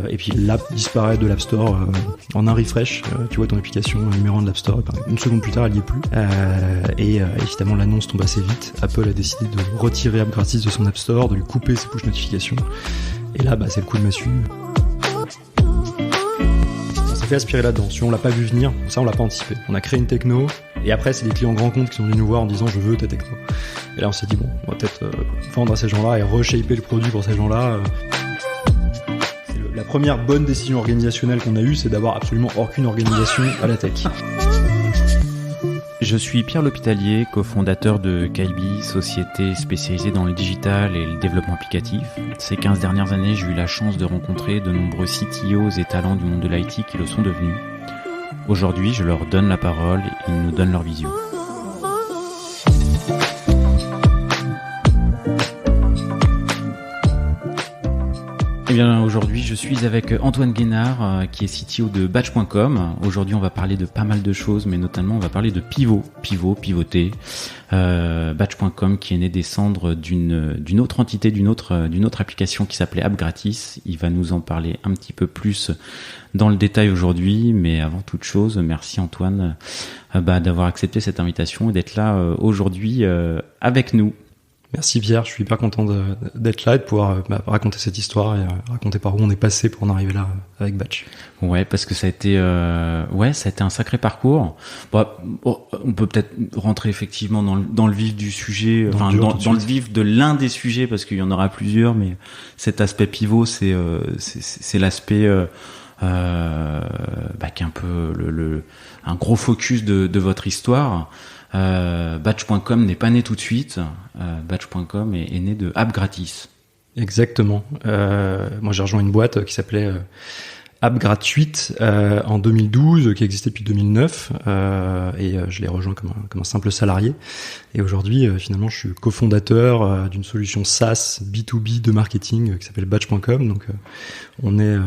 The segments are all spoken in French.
Et puis l'app disparaît de l'App Store en un refresh. Tu vois ton application numéro 1 de l'App Store, et une seconde plus tard elle n'y est plus. Et évidemment l'annonce tombe assez vite. Apple a décidé de retirer AppGratis de son App Store, de lui couper ses push notifications. Et là c'est le coup de massue. On s'est fait aspirer là-dedans. Si on l'a pas vu venir, ça on l'a pas anticipé. On a créé une techno et après c'est des clients grands comptes qui sont venus nous voir en disant je veux ta techno. Et là on s'est dit bon, on va peut-être vendre à ces gens-là et reshaper le produit pour ces gens-là. La première bonne décision organisationnelle qu'on a eue, c'est d'avoir absolument aucune organisation à la tech. Je suis Pierre L'Hôpitalier, cofondateur de Kaibi, société spécialisée dans le digital et le développement applicatif. Ces 15 dernières années, j'ai eu la chance de rencontrer de nombreux CTOs et talents du monde de l'IT qui le sont devenus. Aujourd'hui, je leur donne la parole et ils nous donnent leur vision. Eh bien, aujourd'hui, je suis avec Antoine Guénard, qui est CTO de Batch.com. Aujourd'hui, on va parler de pas mal de choses, mais notamment, on va parler de pivoter. Batch.com, qui est né des cendres d'une autre entité, d'une autre application qui s'appelait AppGratis. Il va nous en parler un petit peu plus dans le détail aujourd'hui, mais avant toute chose, merci Antoine, d'avoir accepté cette invitation et d'être là aujourd'hui avec nous. Merci Pierre, je suis hyper content d'être là et de pouvoir raconter cette histoire et raconter par où on est passé pour en arriver là avec Batch. Ouais, parce que ça a été un sacré parcours. On peut peut-être rentrer effectivement dans le vif du sujet, dans le vif de l'un des sujets, parce qu'il y en aura plusieurs, mais cet aspect pivot, c'est l'aspect qui est un peu un gros focus de votre histoire. Batch.com n'est pas né tout de suite. Batch.com est né de AppGratis. Exactement. Moi, j'ai rejoint une boîte qui s'appelait AppGratuit en 2012, qui existait depuis 2009, et je l'ai rejoint comme un simple salarié. Et aujourd'hui, finalement, je suis cofondateur d'une solution SaaS B2B de marketing qui s'appelle Batch.com. Donc, on est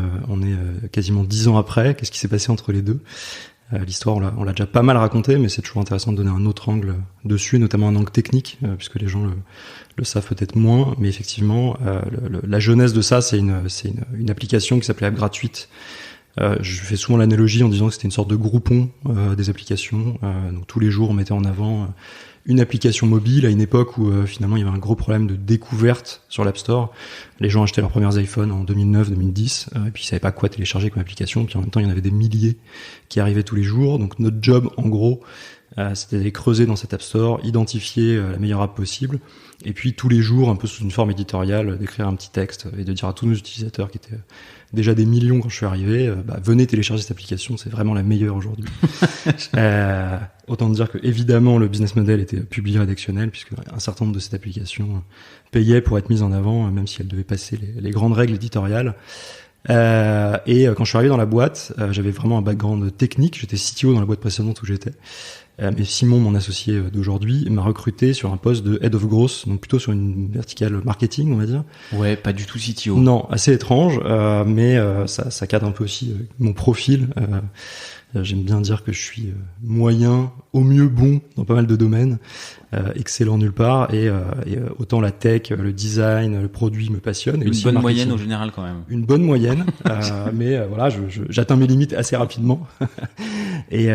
quasiment 10 ans après. Qu'est-ce qui s'est passé entre les deux ? L'histoire, on l'a déjà pas mal raconté, mais c'est toujours intéressant de donner un autre angle dessus, notamment un angle technique, puisque les gens le savent peut-être moins. Mais effectivement, la jeunesse de ça, c'est une application qui s'appelait AppGratuit. Je fais souvent l'analogie en disant que c'était une sorte de groupon des applications. Donc tous les jours, on mettait en avant une application mobile à une époque où finalement il y avait un gros problème de découverte sur l'App Store. Les gens achetaient leurs premiers iPhones en 2009-2010 et puis ils savaient pas quoi télécharger comme application. Puis en même temps, il y en avait des milliers qui arrivaient tous les jours. Donc notre job, en gros, c'était d'aller creuser dans cette App Store, identifier la meilleure app possible, et puis tous les jours, un peu sous une forme éditoriale, d'écrire un petit texte et de dire à tous nos utilisateurs qui étaient déjà des millions quand je suis arrivé, venez télécharger cette application, c'est vraiment la meilleure aujourd'hui. Autant dire que évidemment le business model était publié rédactionnel, puisque un certain nombre de cette application payait pour être mise en avant, même si elle devait passer les grandes règles éditoriales. Et quand je suis arrivé dans la boîte, j'avais vraiment un background technique. J'étais CTO dans la boîte précédente où j'étais. Mais Simon, mon associé d'aujourd'hui, m'a recruté sur un poste de Head of Growth, donc plutôt sur une verticale marketing, on va dire. Ouais, pas du tout CTO. Non, assez étrange, mais ça cadre un peu aussi mon profil. J'aime bien dire que je suis moyen, au mieux bon dans pas mal de domaines, excellent nulle part, et autant la tech, le design, le produit me passionne. Et une aussi bonne moyenne au général quand même. Une bonne moyenne, mais voilà, j'atteins mes limites assez rapidement. Et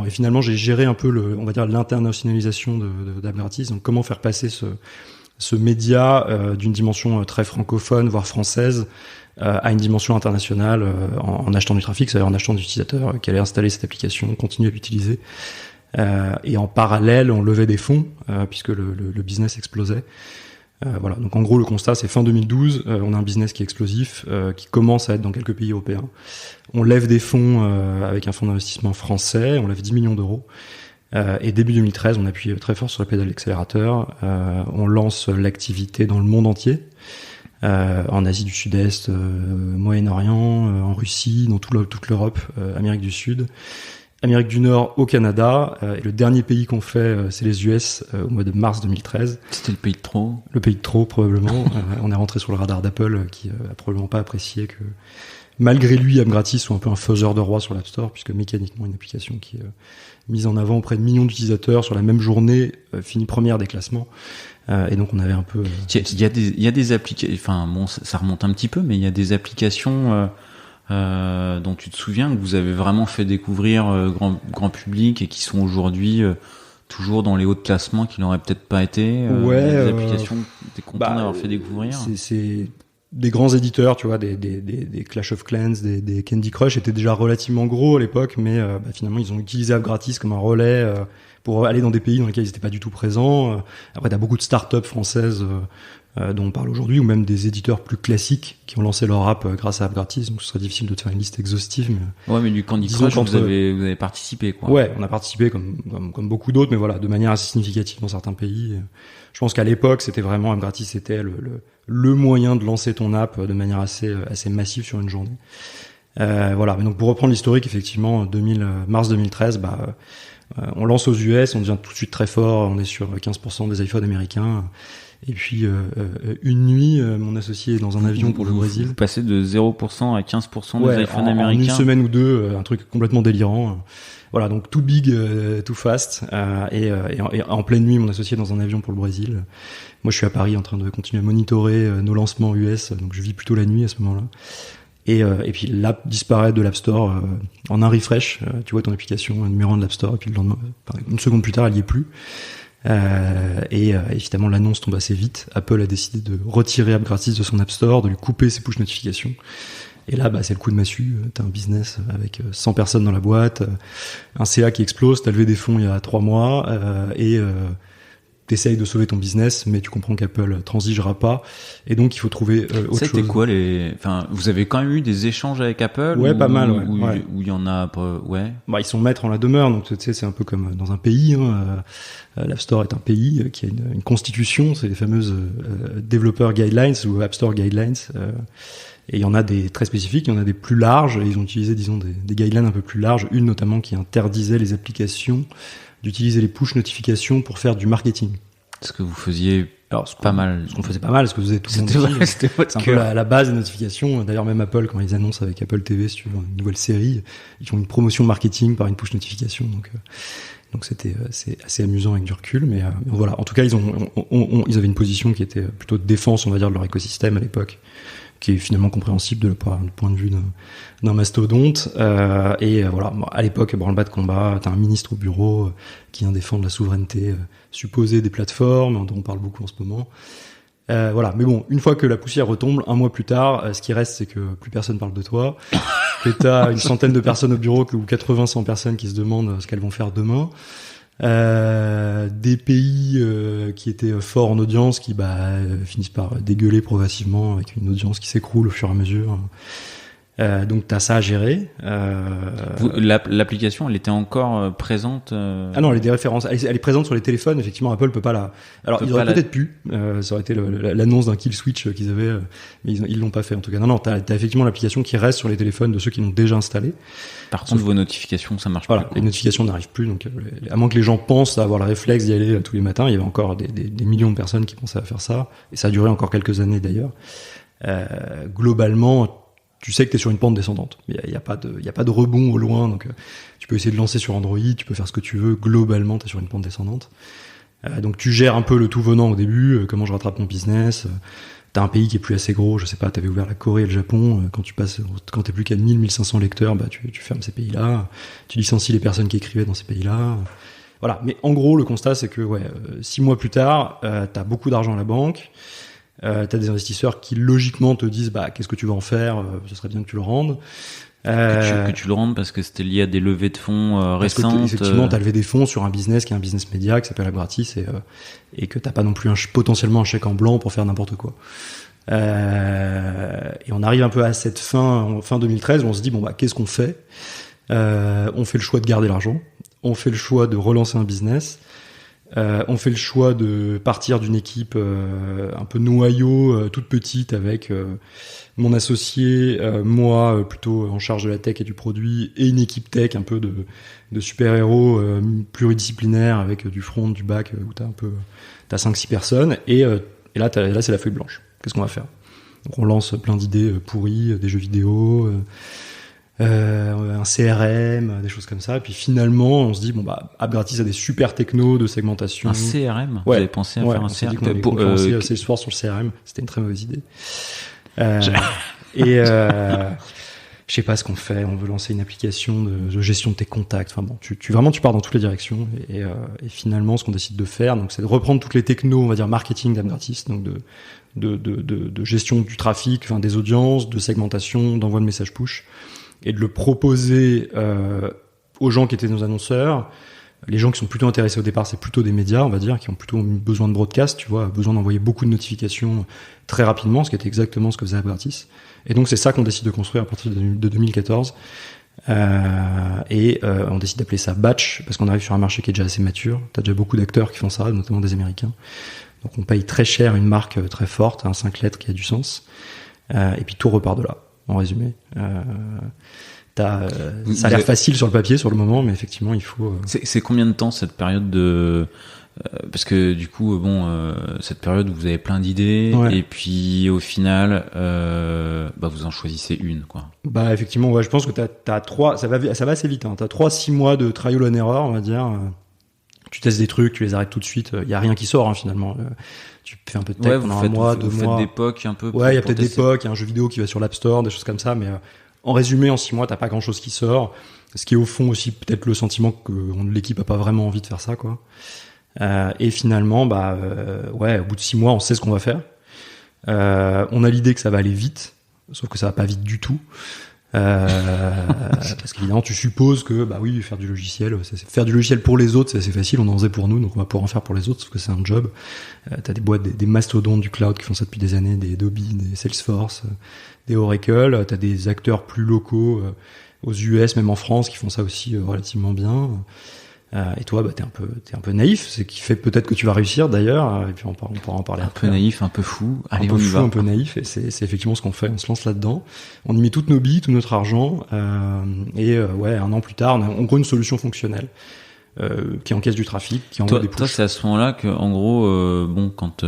finalement j'ai géré un peu on va dire l'internationalisation d'AppGratis. Donc comment faire passer ce média d'une dimension très francophone, voire française, à une dimension internationale en achetant du trafic, c'est-à-dire en achetant des utilisateurs qui allaient installer cette application, continuer à l'utiliser. Et en parallèle, on levait des fonds puisque le business explosait. Voilà. Donc en gros, le constat, c'est fin 2012, on a un business qui est explosif, qui commence à être dans quelques pays européens. On lève des fonds avec un fonds d'investissement français, on lève 10 millions d'euros. Et début 2013, on appuie très fort sur la pédale d'accélérateur. On lance l'activité dans le monde entier. En Asie du Sud-Est, Moyen-Orient, en Russie, dans toute l'Europe, Amérique du Sud, Amérique du Nord, au Canada, et le dernier pays qu'on fait, c'est les US, au mois de mars 2013. C'était le pays de trop. Le pays de trop, probablement. On est rentré sur le radar d'Apple, qui a probablement pas apprécié malgré lui, AppGratis soit un peu un faiseur de roi sur l'App Store, puisque mécaniquement, une application qui est mise en avant auprès de millions d'utilisateurs sur la même journée finit première des classements. Et donc, on avait un peu... Il y a des applications... Enfin, bon, ça remonte un petit peu, mais il y a des applications dont tu te souviens que vous avez vraiment fait découvrir grand public et qui sont aujourd'hui... toujours dans les hauts de classement qui n'auraient peut-être pas été des applications que t'es content d'avoir fait découvrir. C'est des grands éditeurs, tu vois, des Clash of Clans, des Candy Crush étaient déjà relativement gros à l'époque, mais finalement ils ont utilisé AppGratis comme un relais pour aller dans des pays dans lesquels ils n'étaient pas du tout présents. Après, t'as beaucoup de startups françaises dont on parle aujourd'hui, ou même des éditeurs plus classiques qui ont lancé leur app grâce à AppGratis, donc ce serait difficile de te faire une liste exhaustive. Mais ouais, mais du Candy Crush, vous avez participé, quoi. Ouais, on a participé comme beaucoup d'autres, mais voilà, de manière assez significative dans certains pays. Je pense qu'à l'époque, c'était vraiment AppGratis, c'était le moyen de lancer ton app de manière assez massive sur une journée. Voilà, mais donc pour reprendre l'historique, effectivement, mars 2013, on lance aux US, on devient tout de suite très fort, on est sur 15% des iPhones américains. Et puis une nuit, mon associé est dans un avion pour le Brésil. Vous passez de 0% à 15% des iPhones américains. En une semaine ou deux, un truc complètement délirant. Voilà, donc too big, too fast. Et en pleine nuit, mon associé est dans un avion pour le Brésil. Moi, je suis à Paris en train de continuer à monitorer nos lancements US. Donc, je vis plutôt la nuit à ce moment-là. Et puis l'app disparaît de l'App Store en un refresh. Tu vois ton application numéro 1 de l'App Store. Et puis le lendemain, une seconde plus tard, elle y est plus. Et évidemment l'annonce tombe assez vite. Apple a décidé de retirer AppGratis de son App Store, de lui couper ses push notifications. Et là, c'est le coup de massue. T'as un business avec 100 personnes dans la boîte, un CA qui explose, t'as levé des fonds il y a 3 mois, et t'essayes de sauver ton business, mais tu comprends qu'Apple transigera pas, et donc il faut trouver autre chose. C'était quoi enfin, vous avez quand même eu des échanges avec Apple? Ouais, pas mal, où il y en a, ouais. Ils sont maîtres en la demeure, donc tu sais, c'est un peu comme dans un pays. L'App Store est un pays qui a une constitution, c'est les fameuses Developer Guidelines ou App Store Guidelines. Et il y en a des très spécifiques, il y en a des plus larges, et ils ont utilisé, disons, des guidelines un peu plus larges, une notamment qui interdisait les applications d'utiliser les push notifications pour faire du marketing. Ce que vous faisiez pas mal. Ce qu'on faisait pas mal, ce que faisait tout le monde. C'est un peu la base des notifications. D'ailleurs, même Apple, quand ils annoncent avec Apple TV, si tu veux, une nouvelle série, ils font une promotion marketing par une push notification. Donc c'est assez amusant avec du recul, mais voilà. En tout cas, ils avaient une position qui était plutôt de défense, on va dire, de leur écosystème à l'époque, qui est finalement compréhensible du point de vue d'un mastodonte. Voilà, à l'époque, branle-bas de combat, t'as un ministre au bureau qui vient défendre la souveraineté supposée des plateformes, dont on parle beaucoup en ce moment. Voilà, mais bon, une fois que la poussière retombe, un mois plus tard, ce qui reste, c'est que plus personne parle de toi, que t'as une centaine de personnes au bureau ou 80-100 personnes qui se demandent ce qu'elles vont faire demain. Des pays qui étaient forts en audience qui finissent par dégueuler progressivement avec une audience qui s'écroule au fur et à mesure. Donc t'as ça à gérer. L'application, elle était encore présente. Ah non, elle est des références. Elle est présente sur les téléphones. Effectivement, Apple peut pas la. Alors ils auraient peut-être pu. Ça aurait été l'annonce d'un kill switch qu'ils avaient, mais ils l'ont pas fait en tout cas. Non, t'as effectivement l'application qui reste sur les téléphones de ceux qui l'ont déjà installé. Par contre, vos notifications, ça marche pas. Voilà, les notifications n'arrivent plus. Donc, à moins que les gens pensent à avoir le réflexe d'y aller tous les matins, il y avait encore des millions de personnes qui pensaient à faire ça, et ça a duré encore quelques années d'ailleurs. Globalement, tu sais que tu es sur une pente descendante. Il y a pas de rebond au loin, donc tu peux essayer de lancer sur Android, tu peux faire ce que tu veux. Globalement, tu es sur une pente descendante. Donc tu gères un peu le tout venant au début, comment je rattrape mon business. T'as un pays qui est plus assez gros, je sais pas, t'avais ouvert la Corée et le Japon, quand t'es plus qu'à 1500 lecteurs, tu fermes ces pays-là, tu licencies les personnes qui écrivaient dans ces pays-là. Voilà. Mais en gros, le constat, c'est que 6 mois plus tard, t'as beaucoup d'argent à la banque. T'as des investisseurs qui logiquement te disent qu'est-ce que tu vas en faire, ce serait bien que tu le rendes. Que tu le rendes parce que c'était lié à des levées de fonds récentes. Effectivement, t'as levé des fonds sur un business qui est un business média qui s'appelle AppGratis et que t'as pas non plus potentiellement un chèque en blanc pour faire n'importe quoi. Et on arrive un peu à cette fin 2013 où on se dit qu'est-ce qu'on fait? On fait le choix de garder l'argent, on fait le choix de relancer un business. On fait le choix de partir d'une équipe un peu noyau, toute petite, avec mon associé, moi plutôt en charge de la tech et du produit, et une équipe tech un peu de super-héros pluridisciplinaires avec du front, du back, où t'as 5-6 personnes, et là c'est la feuille blanche. Qu'est-ce qu'on va faire? Donc on lance plein d'idées pourries, des jeux vidéo, un CRM, des choses comme ça. Et puis finalement, on se dit bon bah App Gratis a des super technos de segmentation. Un CRM. Ouais. Vous avez pensé à faire un CRM CRM pour Salesforce sur le CRM. C'était une très mauvaise idée. Je sais pas ce qu'on fait. On veut lancer une application de gestion de tes contacts. Enfin bon, tu pars dans toutes les directions. Et finalement, ce qu'on décide de faire, donc, c'est de reprendre toutes les technos, on va dire marketing d'App Gratis, donc de gestion du trafic, enfin des audiences, de segmentation, d'envoi de messages push, et de le proposer aux gens qui étaient nos annonceurs. Les gens qui sont plutôt intéressés au départ, c'est plutôt des médias, on va dire, qui ont plutôt besoin de broadcast, tu vois, besoin d'envoyer beaucoup de notifications très rapidement, ce qui était exactement ce que faisait App Gratis. Et donc c'est ça qu'on décide de construire à partir de 2014. On décide d'appeler ça Batch, parce qu'on arrive sur un marché qui est déjà assez mature. T'as déjà beaucoup d'acteurs qui font ça, notamment des Américains. Donc on paye très cher une marque très forte, un 5 lettres qui a du sens. Et puis tout repart de là, en résumé. Ça a l'air facile sur le papier, sur le moment, mais effectivement, il faut... C'est combien de temps cette période de... parce que du coup, cette période où vous avez plein d'idées, et puis au final, vous en choisissez une, quoi. Bah effectivement, ouais, je pense que t'as 3... Ça va assez vite, hein. T'as 3-6 mois de trial and error, on va dire. Tu testes des trucs, tu les arrêtes tout de suite. Il y a rien qui sort, hein, finalement. Tu fais un peu de tech pendant un mois, 2 mois. Vous faites des POC un peu. Ouais, il y a peut-être des POC, il y a un jeu vidéo qui va sur l'App Store, des choses comme ça, mais en résumé, en 6 mois, t'as pas grand-chose qui sort. Ce qui est au fond aussi peut-être le sentiment que l'équipe a pas vraiment envie de faire ça, quoi. Et finalement, au bout de 6 mois, on sait ce qu'on va faire. On a l'idée que ça va aller vite, sauf que ça va pas vite du tout. Parce qu'évidemment, tu supposes que, faire du logiciel pour les autres, c'est assez facile, on en faisait pour nous, donc on va pouvoir en faire pour les autres, sauf que c'est un job. T'as des boîtes, des mastodontes du cloud qui font ça depuis des années, des Adobe, des Salesforce, des Oracle, t'as des acteurs plus locaux, aux US, même en France, qui font ça aussi relativement bien. Et toi, t'es un peu naïf, c'est qui fait peut-être que tu vas réussir d'ailleurs, et puis on pourra en parler après. Un peu naïf, un peu fou. Allez, un peu fou, un peu naïf, et c'est effectivement ce qu'on fait, on se lance là-dedans. On y met toutes nos billes, tout notre argent, un an plus tard, on a en gros une solution fonctionnelle, qui encaisse du trafic, qui envoie des pushs. Toi, c'est à ce moment-là que, en gros, quand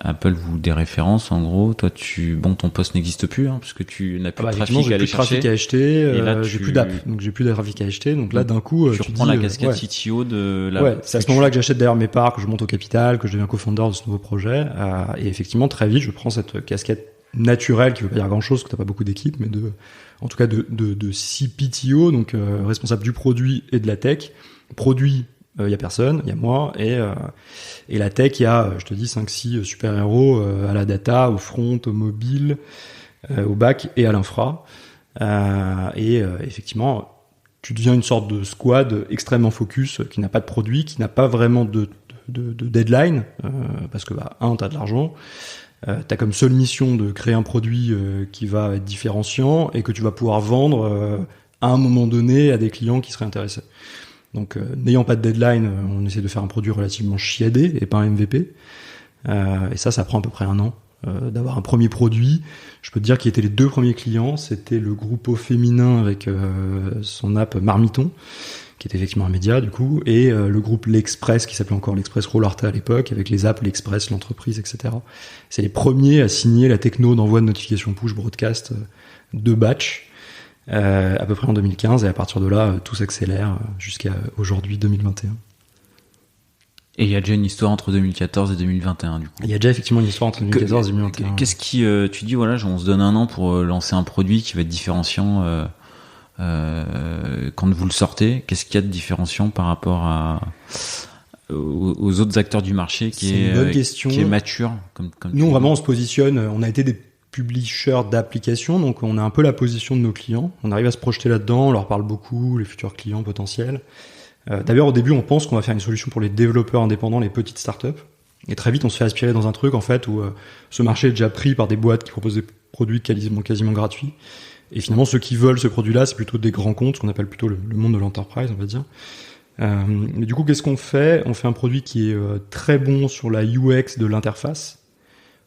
Apple vous déréférence, en gros, toi ton poste n'existe plus, hein, parce que tu n'as plus de trafic à aller chercher. J'ai plus de trafic à acheter, j'ai plus d'app, donc j'ai plus de trafic à acheter, donc là d'un coup tu reprends la casquette CTO de la... Ouais, c'est à ce moment-là que j'achète d'ailleurs mes parts, que je monte au capital, que je deviens co-founder de ce nouveau projet, et effectivement très vite je prends cette casquette naturelle qui veut pas dire grand chose, que t'as pas beaucoup d'équipes, mais en tout cas de CPTO, donc responsable du produit et de la tech. Produit, il y a personne, il y a moi, et la tech, il y a, je te dis, 5-6 super-héros à la data, au front, au mobile, au back et à l'infra. Effectivement, tu deviens une sorte de squad extrêmement focus, qui n'a pas de produit, qui n'a pas vraiment de deadline, parce que t'as de l'argent, t'as comme seule mission de créer un produit qui va être différenciant et que tu vas pouvoir vendre à un moment donné à des clients qui seraient intéressés. Donc, n'ayant pas de deadline, on essaie de faire un produit relativement chiadé et pas un MVP. Et ça prend à peu près 1 an d'avoir un premier produit. Je peux te dire qui étaient les 2 premiers clients. C'était le groupe au féminin avec son app Marmiton, qui était effectivement un média du coup, et le groupe L'Express, qui s'appelait encore L'Express Rollarta à l'époque, avec les apps L'Express, l'entreprise, etc. C'est les premiers à signer la techno d'envoi de notification push broadcast de Batch. À peu près en 2015, et à partir de là, tout s'accélère jusqu'à aujourd'hui, 2021. Et il y a déjà une histoire entre 2014 et 2021, du coup. Il y a déjà effectivement une histoire entre 2014 et 2021. Qu'est-ce qui, tu dis, on se donne 1 an pour lancer un produit qui va être différenciant quand vous le sortez. Qu'est-ce qu'il y a de différenciant par rapport aux autres acteurs du marché qui est mature, comme nous, vraiment, on se positionne, on a été des publisher d'applications, donc on a un peu la position de nos clients, on arrive à se projeter là-dedans, on leur parle beaucoup, les futurs clients potentiels. D'ailleurs, au début, on pense qu'on va faire une solution pour les développeurs indépendants, les petites startups, et très vite, on se fait aspirer dans un truc, en fait, où ce marché est déjà pris par des boîtes qui proposent des produits quasiment gratuits, et finalement, ceux qui veulent ce produit-là, c'est plutôt des grands comptes, ce qu'on appelle plutôt le monde de l'enterprise, on va dire. Mais du coup, qu'est-ce qu'on fait ? On fait un produit qui est très bon sur la UX de l'interface.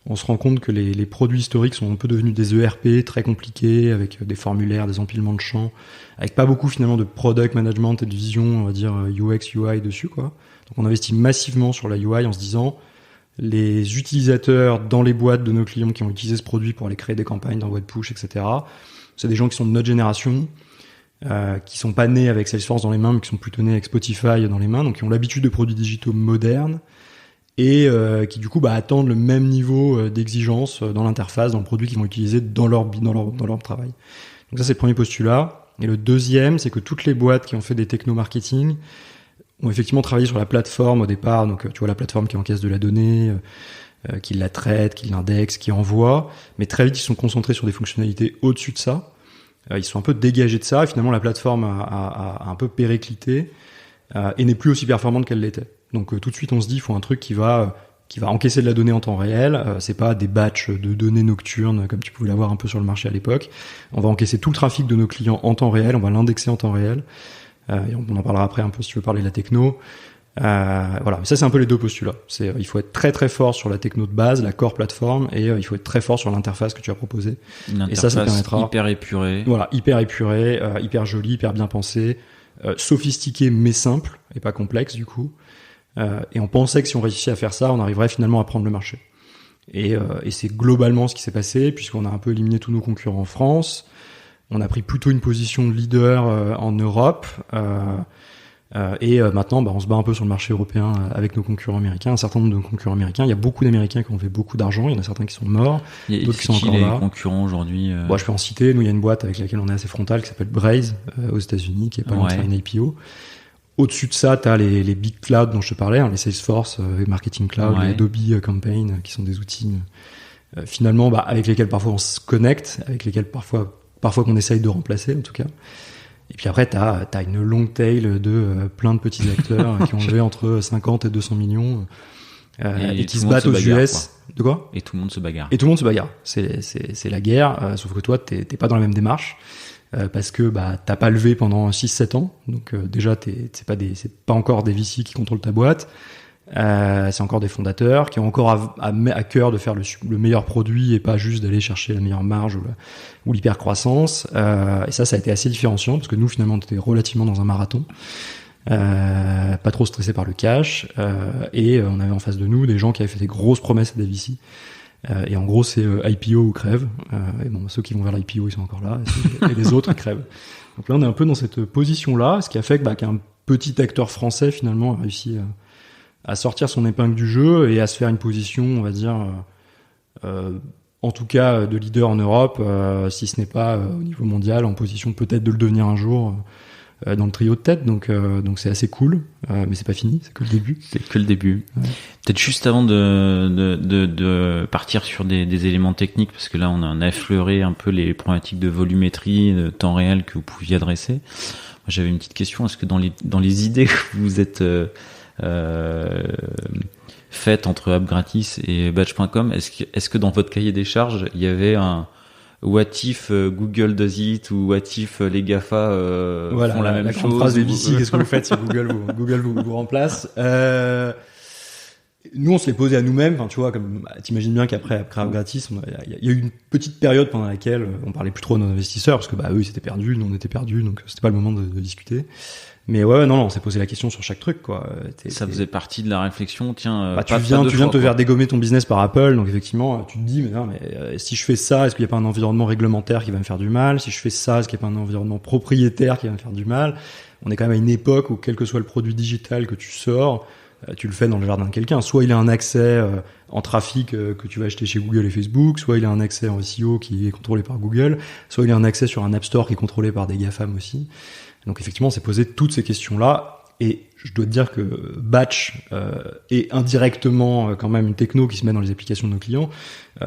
On se rend compte que les produits historiques sont un peu devenus des ERP très compliqués, avec des formulaires, des empilements de champs, avec pas beaucoup finalement de product management et de vision, on va dire UX, UI dessus, quoi. Donc on investit massivement sur la UI en se disant, les utilisateurs dans les boîtes de nos clients qui ont utilisé ce produit pour aller créer des campagnes dans web push, etc. C'est des gens qui sont de notre génération, qui sont pas nés avec Salesforce dans les mains, mais qui sont plutôt nés avec Spotify dans les mains, donc qui ont l'habitude de produits digitaux modernes et qui du coup attendent le même niveau d'exigence dans l'interface, dans le produit qu'ils vont utiliser dans leur travail. Donc ça, c'est le premier postulat. Et le deuxième, c'est que toutes les boîtes qui ont fait des techno-marketing ont effectivement travaillé sur la plateforme au départ. Donc tu vois, la plateforme qui encaisse de la donnée, qui la traite, qui l'indexe, qui envoie, mais très vite ils sont concentrés sur des fonctionnalités au-dessus de ça. Ils sont un peu dégagés de ça et finalement la plateforme a un peu périclité et n'est plus aussi performante qu'elle l'était. Donc tout de suite on se dit il faut un truc qui va encaisser de la donnée en temps réel. C'est pas des batchs de données nocturnes comme tu pouvais l'avoir un peu sur le marché à l'époque. On va encaisser tout le trafic de nos clients en temps réel, on va l'indexer en temps réel. Et on en parlera après un peu si tu veux parler de la techno. Voilà, mais ça c'est un peu les deux postulats. Il faut être très très fort sur la techno de base, la core plateforme, et il faut être très fort sur l'interface que tu as proposée. Et ça permettra hyper épurée. Voilà, hyper épurée, hyper jolie, hyper bien pensée, sophistiquée mais simple et pas complexe du coup. Et on pensait que si on réussissait à faire ça, on arriverait finalement à prendre le marché. Et c'est globalement ce qui s'est passé, puisqu'on a un peu éliminé tous nos concurrents en France. On a pris plutôt une position de leader en Europe. Et maintenant, on se bat un peu sur le marché européen avec nos concurrents américains. Un certain nombre de concurrents américains. Il y a beaucoup d'Américains qui ont fait beaucoup d'argent. Il y en a certains qui sont morts, d'autres qui sont encore là. Les concurrents aujourd'hui Bon, je peux en citer. Nous, il y a une boîte avec laquelle on est assez frontal qui s'appelle Braze aux États-Unis, qui est pas loin de faire une IPO. Au-dessus de ça, t'as les big clouds dont je te parlais, les Salesforce, les Marketing Cloud, les Adobe Campaign, qui sont des outils finalement avec lesquels parfois on se connecte, avec lesquels parfois qu'on essaye de remplacer en tout cas. Et puis après, t'as une long tail de plein de petits acteurs qui ont levé entre 50 et 200 millions et qui se battent aux US. De quoi ? Et tout le monde se bagarre. Et tout le monde se bagarre. C'est la guerre, sauf que toi, t'es pas dans la même démarche. Parce que t'as pas levé pendant 6-7 ans, donc déjà c'est pas encore des VC qui contrôlent ta boîte, c'est encore des fondateurs qui ont encore à cœur de faire le meilleur produit et pas juste d'aller chercher la meilleure marge ou l'hypercroissance. Et ça a été assez différenciant parce que nous finalement on était relativement dans un marathon, pas trop stressé par le cash, et on avait en face de nous des gens qui avaient fait des grosses promesses à des VC. Et en gros, c'est IPO ou crève. Et bon, ceux qui vont vers l'IPO, ils sont encore là. Et les autres, ils crèvent. Donc là, on est un peu dans cette position-là, ce qui a fait qu'un petit acteur français, finalement, a réussi à sortir son épingle du jeu et à se faire une position, on va dire, en tout cas, de leader en Europe, si ce n'est pas au niveau mondial, en position peut-être de le devenir un jour dans le trio de tête. Donc c'est assez cool, mais c'est pas fini, c'est que le début. C'est que le début. Ouais. Peut-être juste avant de partir sur des éléments techniques, parce que là on a effleuré un peu les problématiques de volumétrie, de temps réel que vous pouviez adresser. Moi, j'avais une petite question. Est-ce que dans les idées que vous êtes faites entre AppGratis et Batch.com, est-ce que dans votre cahier des charges il y avait un what if Google does it ou what if les GAFA font la même chose? Phrase des VC, qu'est-ce que vous faites si Google vous remplace? Nous, on se l'est posé à nous-mêmes. Enfin, tu vois, comme t'imagines bien qu'après AppGratis, il y a eu une petite période pendant laquelle on parlait plus trop de nos investisseurs parce que eux ils étaient perdus, nous on était perdus, donc c'était pas le moment de discuter. Mais non, on s'est posé la question sur chaque truc, quoi. Ça faisait partie de la réflexion. Tiens, tu viens de te faire dégommer ton business par Apple, donc effectivement, tu te dis, mais si je fais ça, est-ce qu'il n'y a pas un environnement réglementaire qui va me faire du mal? Si je fais ça, est-ce qu'il n'y a pas un environnement propriétaire qui va me faire du mal? On est quand même à une époque où quel que soit le produit digital que tu sors, tu le fais dans le jardin de quelqu'un. Soit il a un accès en trafic que tu vas acheter chez Google et Facebook, soit il a un accès en SEO qui est contrôlé par Google, soit il a un accès sur un App Store qui est contrôlé par des GAFAM aussi. Donc effectivement, on s'est posé toutes ces questions-là, et je dois te dire que Batch est indirectement quand même une techno qui se met dans les applications de nos clients,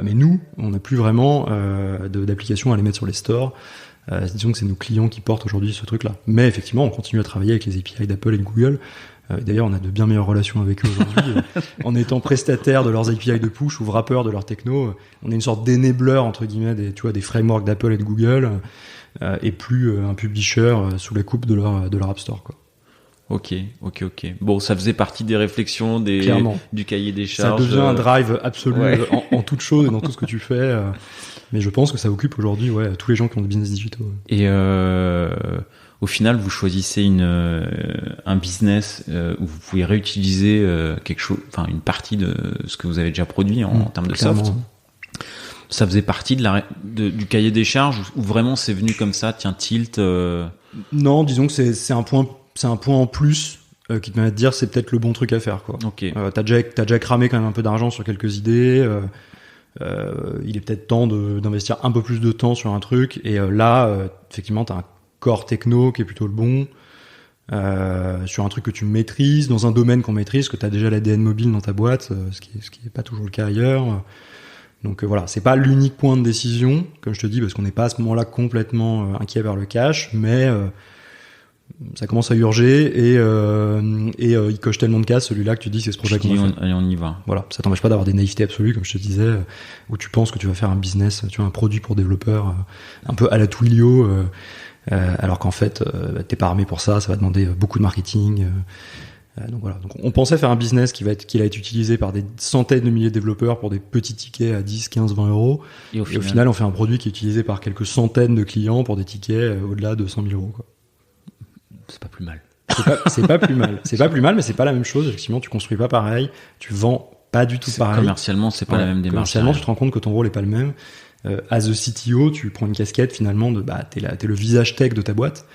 mais nous, on n'a plus vraiment d'applications à les mettre sur les stores. Disons que c'est nos clients qui portent aujourd'hui ce truc-là. Mais effectivement, on continue à travailler avec les API d'Apple et de Google. D'ailleurs, on a de bien meilleures relations avec eux aujourd'hui. En étant prestataire de leurs API de push ou wrapper de leur techno, on est une sorte d'enabler, entre guillemets, des frameworks d'Apple et de Google, et plus un publisher sous la coupe de leur App Store, quoi. Ok. Bon, ça faisait partie des réflexions du cahier des charges. Ça devient un drive absolu en toute chose et dans tout ce que tu fais. Mais je pense que ça occupe aujourd'hui tous les gens qui ont des business digitaux. Et au final, vous choisissez un business où vous pouvez réutiliser quelque chose, enfin une partie de ce que vous avez déjà produit en termes de clairement. soft. Ça faisait partie du cahier des charges ou vraiment c'est venu comme ça, tiens, Tilt. Non, disons que c'est un point en plus qui te permet de dire c'est peut-être le bon truc à faire, quoi. Ok. T'as déjà cramé quand même un peu d'argent sur quelques idées. Il est peut-être temps d'investir un peu plus de temps sur un truc. Et là, effectivement, t'as un core techno qui est plutôt le bon. Sur un truc que tu maîtrises, dans un domaine qu'on maîtrise, que t'as déjà l'ADN mobile dans ta boîte, ce qui est pas toujours le cas ailleurs. Donc voilà, c'est pas l'unique point de décision, comme je te dis, parce qu'on n'est pas à ce moment-là complètement inquiet vers le cash, mais ça commence à urger et il coche tellement de cases, celui-là, que tu dis c'est ce projet qu'on va faire. Allez, on y va. Voilà, ça t'empêche pas d'avoir des naïvetés absolues, comme je te disais, où tu penses que tu vas faire un business, tu vois, un produit pour développeurs, un peu à la Twilio, alors qu'en fait, t'es pas armé pour ça va demander beaucoup de marketing. Donc voilà. Donc on pensait faire un business qui va être utilisé par des centaines de milliers de développeurs pour des petits tickets à 10, 15, 20 euros. Et au final, on fait un produit qui est utilisé par quelques centaines de clients pour des tickets au-delà de 100 000 euros, quoi. C'est pas plus mal. C'est pas plus mal. C'est pas plus mal, mais c'est pas la même chose. Effectivement, tu construis pas pareil, tu vends pas du tout pareil. Commercialement, c'est pas la même démarche. Commercialement, tu te rends compte que ton rôle est pas le même. As a CTO, tu prends une casquette finalement t'es le visage tech de ta boîte.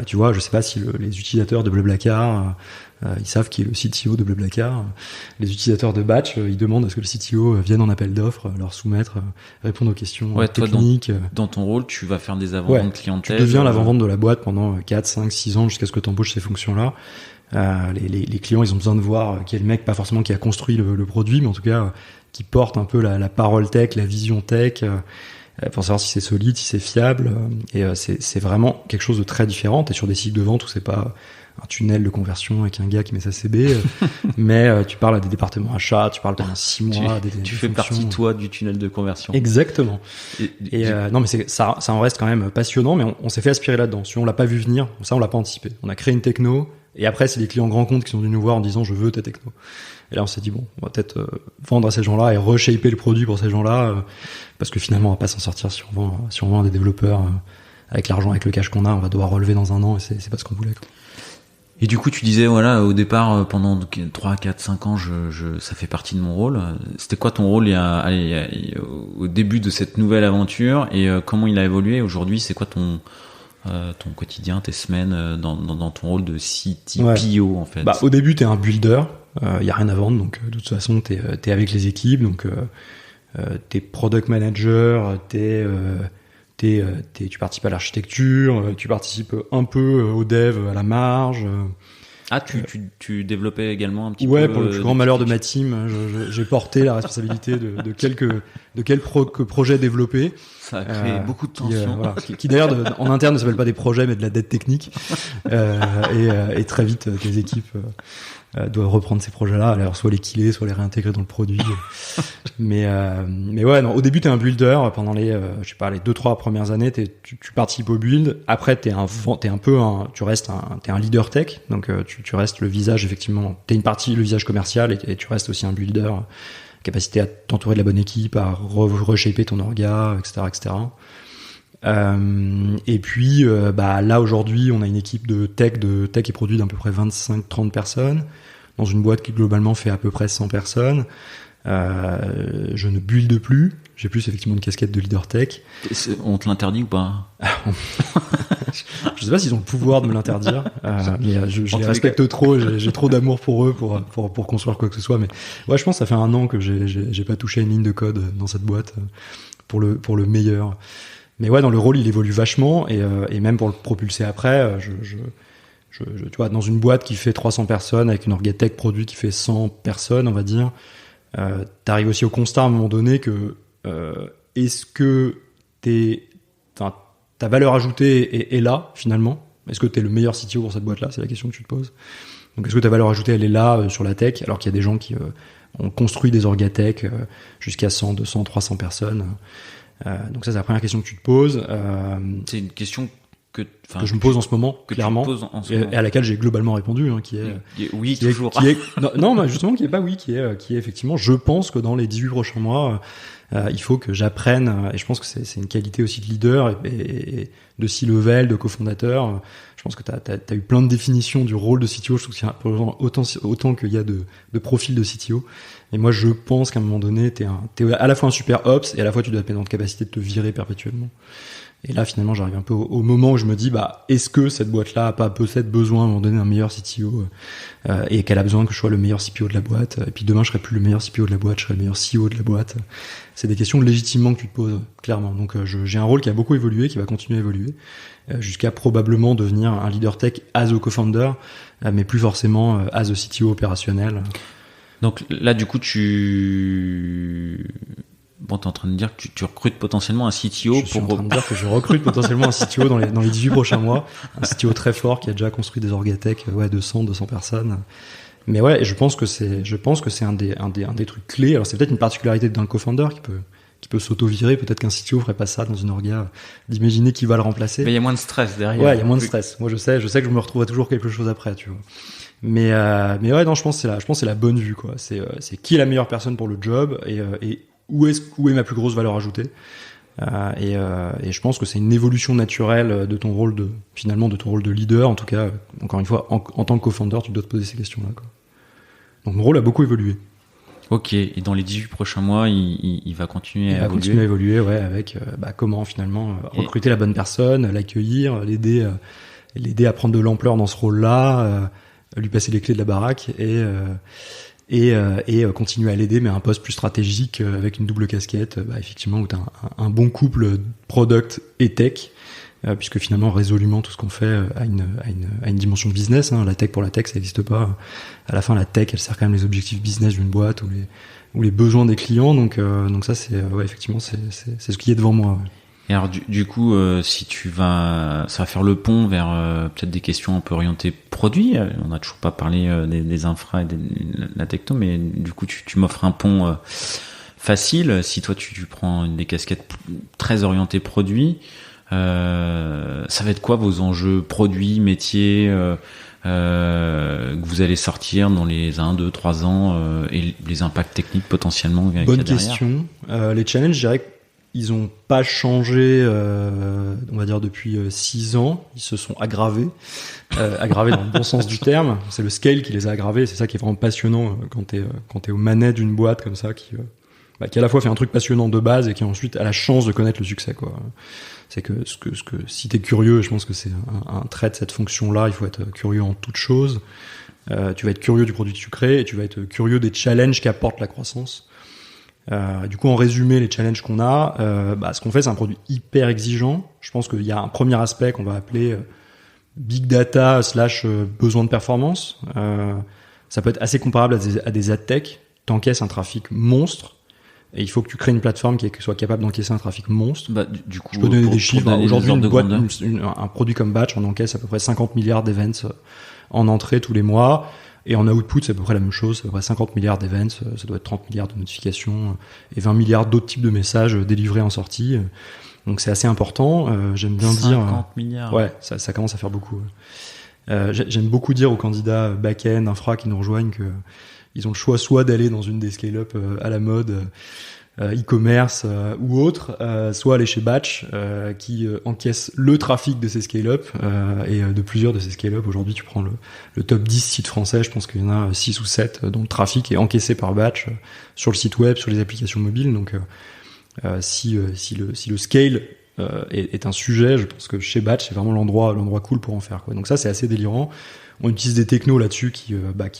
Tu vois, je sais pas si les utilisateurs de Blablacar, ils savent qui est le CTO de Blablacar. Les utilisateurs de Batch, ils demandent à ce que le CTO vienne en appel d'offres, leur soumettre, répondre aux questions techniques. Toi, dans ton rôle, tu vas faire des avant-ventes clientèle. Tu deviens l'avant-vente de la boîte pendant 4, 5, 6 ans jusqu'à ce que tu embauches ces fonctions-là. Les clients, ils ont besoin de voir qui est le mec, pas forcément qui a construit le produit, mais en tout cas qui porte un peu la parole tech, la vision tech, pour savoir si c'est solide, si c'est fiable. Et c'est vraiment quelque chose de très différent. T'es sur des cycles de vente où c'est pas un tunnel de conversion avec un gars qui met sa CB, mais tu parles à des départements achats, tu parles pendant 6 mois. Tu fais partie, toi, du tunnel de conversion. Exactement. Non, mais ça en reste quand même passionnant, mais on s'est fait aspirer là-dedans. Si on l'a pas vu venir, ça on l'a pas anticipé. On a créé une techno, et après c'est les clients grands comptes qui sont venus nous voir en disant je veux ta techno. Et là on s'est dit bon, on va peut-être vendre à ces gens-là et reshaper le produit pour ces gens-là, parce que finalement on va pas s'en sortir si on vend à des développeurs avec l'argent, avec le cash qu'on a, on va devoir relever dans un an, et c'est pas ce qu'on voulait, quoi. Et du coup, tu disais, voilà, au départ, pendant 3, 4, 5 ans, ça fait partie de mon rôle. C'était quoi ton rôle au début de cette nouvelle aventure, et comment il a évolué? Aujourd'hui, c'est quoi ton quotidien, tes semaines dans ton rôle de CTPO, en fait? Au début, t'es un builder, y a rien à vendre, donc de toute façon, t'es avec les équipes, donc t'es product manager, tu participes à l'architecture, tu participes un peu au dev à la marge. Ah, tu développais également un petit peu. Ouais, pour le plus grand malheur de ma team, j'ai porté la responsabilité de quelques projets développés. Ça a créé beaucoup de tensions. Qui d'ailleurs en interne ne s'appellent pas des projets mais de la dette technique. Et très vite, tes équipes doivent reprendre ces projets-là, alors soit les killer, soit les réintégrer dans le produit. mais ouais, non, au début t'es un builder pendant les 2-3 premières années, tu participes au build. Après t'es un leader tech, donc tu restes le visage, effectivement. T'es une partie le visage commercial et tu restes aussi un builder, capacité à t'entourer de la bonne équipe, à reshaper ton orga, etc. Et puis là aujourd'hui on a une équipe de tech et produits d'à peu près 25-30 personnes dans une boîte qui globalement fait à peu près 100 personnes. Je ne builde plus, j'ai plus effectivement une casquette de leader tech. On te l'interdit ou pas? Je sais pas s'ils ont le pouvoir de me l'interdire, mais je les respecte trop, j'ai trop d'amour pour eux pour construire quoi que ce soit. Mais ouais, je pense que ça fait 1 an que j'ai pas touché une ligne de code dans cette boîte pour le meilleur. Mais ouais, dans le rôle, il évolue vachement, et même pour le propulser après, tu vois, dans une boîte qui fait 300 personnes avec une orga tech produit qui fait 100 personnes, on va dire, t'arrives aussi au constat à un moment donné que est-ce que ta valeur ajoutée est là finalement? Est-ce que t'es le meilleur CTO pour cette boîte-là? C'est la question que tu te poses. Donc est-ce que ta valeur ajoutée elle est là sur la tech, alors qu'il y a des gens qui ont construit des orga tech jusqu'à 100, 200, 300 personnes. Donc ça, c'est la première question que tu te poses. C'est une question que je me pose en ce moment, clairement, et à laquelle j'ai globalement répondu, qui est justement qui est effectivement, je pense que dans les 18 prochains mois, il faut que j'apprenne, et je pense que c'est une qualité aussi de leader et de C-level, de cofondateur. Je pense que t'as eu plein de définitions du rôle de CTO. Je trouve qu'il y a autant qu'il y a de profils de CTO. Et moi, je pense qu'à un moment donné, t'es à la fois un super ops et à la fois tu dois être dans la capacité de te virer perpétuellement. Et là, finalement, j'arrive un peu au moment où je me dis, est-ce que cette boîte-là a pas peut-être besoin à un moment donné d'un meilleur CTO, et qu'elle a besoin que je sois le meilleur CPO de la boîte, et puis demain, je serai plus le meilleur CPO de la boîte, je serai le meilleur CEO de la boîte. C'est des questions légitimement que tu te poses, clairement. Donc, j'ai un rôle qui a beaucoup évolué, qui va continuer à évoluer, jusqu'à probablement devenir un leader tech as a co-founder, mais plus forcément as a CTO opérationnel. Donc là, du coup, t'es en train de dire que tu recrutes potentiellement un CTO. Je suis en train de dire que je recrute potentiellement un CTO dans les 18 prochains mois. Un CTO très fort qui a déjà construit des orgatech, de 200 personnes. Mais ouais, je pense que c'est un des trucs clés. Alors c'est peut-être une particularité d'un co-founder qui peut s'auto-virer. Peut-être qu'un CTO ferait pas ça dans une orga, d'imaginer qui va le remplacer. Mais il y a moins de stress derrière. Ouais, il y a moins de stress. Moi, je sais que je me retrouverai toujours quelque chose après, tu vois. Mais ouais, non, je pense que c'est la bonne vue, quoi. C'est qui est la meilleure personne pour le job et où est ma plus grosse valeur ajoutée, et je pense que c'est une évolution naturelle de ton rôle de leader. En tout cas, encore une fois, en tant que co-founder, tu dois te poser ces questions-là, quoi. Donc mon rôle a beaucoup évolué. Ok, et dans les 18 prochains mois, il va continuer à évoluer. Continuer à évoluer, ouais, avec comment finalement recruter la bonne personne, l'accueillir, l'aider à prendre de l'ampleur dans ce rôle-là, lui passer les clés de la baraque et continuer à l'aider, mais à un poste plus stratégique, avec une double casquette, effectivement, où tu as un bon couple product et tech, puisque finalement résolument tout ce qu'on fait a une dimension business, La tech pour la tech, ça n'existe pas. À la fin, la tech, elle sert quand même les objectifs business d'une boîte ou les besoins des clients. Donc ça, c'est effectivement c'est ce qui est devant moi. Ouais. Et alors du coup, si ça va faire le pont vers peut-être des questions un peu orientées produits. On n'a toujours pas parlé des infra et de la techno, mais du coup, tu m'offres un pont facile. Si toi, tu prends des casquettes très orientées produits, ça va être quoi vos enjeux produits, métiers que vous allez sortir dans les 1, 2, 3 ans, et les impacts techniques potentiellement? Bonne question. Les challenges, je dirais ils ont pas changé, on va dire, depuis 6 ans. Ils se sont aggravés dans le bon sens du terme. C'est le scale qui les a aggravés. C'est ça qui est vraiment passionnant quand t'es aux manettes d'une boîte comme ça qui à la fois fait un truc passionnant de base et qui ensuite a la chance de connaître le succès, quoi. C'est que si t'es curieux, je pense que c'est un trait de cette fonction-là. Il faut être curieux en toute chose. Tu vas être curieux du produit que tu crées et tu vas être curieux des challenges qu'apporte la croissance. Du coup, en résumé, les challenges qu'on a, ce qu'on fait, c'est un produit hyper exigeant. Je pense qu'il y a un premier aspect qu'on va appeler big data / besoin de performance. Ça peut être assez comparable à des ad tech. T'encaisses un trafic monstre et il faut que tu crées une plateforme qui soit capable d'encaisser un trafic monstre. Du coup, je peux donner des chiffres. Aujourd'hui, un produit comme Batch, on encaisse à peu près 50 milliards d'events en entrée tous les mois. Et en output, c'est à peu près la même chose. C'est à peu près 50 milliards d'events. Ça doit être 30 milliards de notifications et 20 milliards d'autres types de messages délivrés en sortie. Donc c'est assez important. J'aime bien 50 dire. 50 milliards. Ouais, ça commence à faire beaucoup. J'aime beaucoup dire aux candidats back-end, infra qui nous rejoignent que ils ont le choix soit d'aller dans une des scale-up à la mode, e-commerce ou autre, soit aller chez Batch qui encaisse le trafic de ces scale-up et de plusieurs de ces scale-up. Aujourd'hui, tu prends le top 10 sites français, je pense qu'il y en a 6 ou 7 dont le trafic est encaissé par Batch sur le site web, sur les applications mobiles. Donc si le scale est un sujet, je pense que chez Batch c'est vraiment l'endroit cool pour en faire, quoi. Donc ça, c'est assez délirant. On utilise des technos là-dessus qui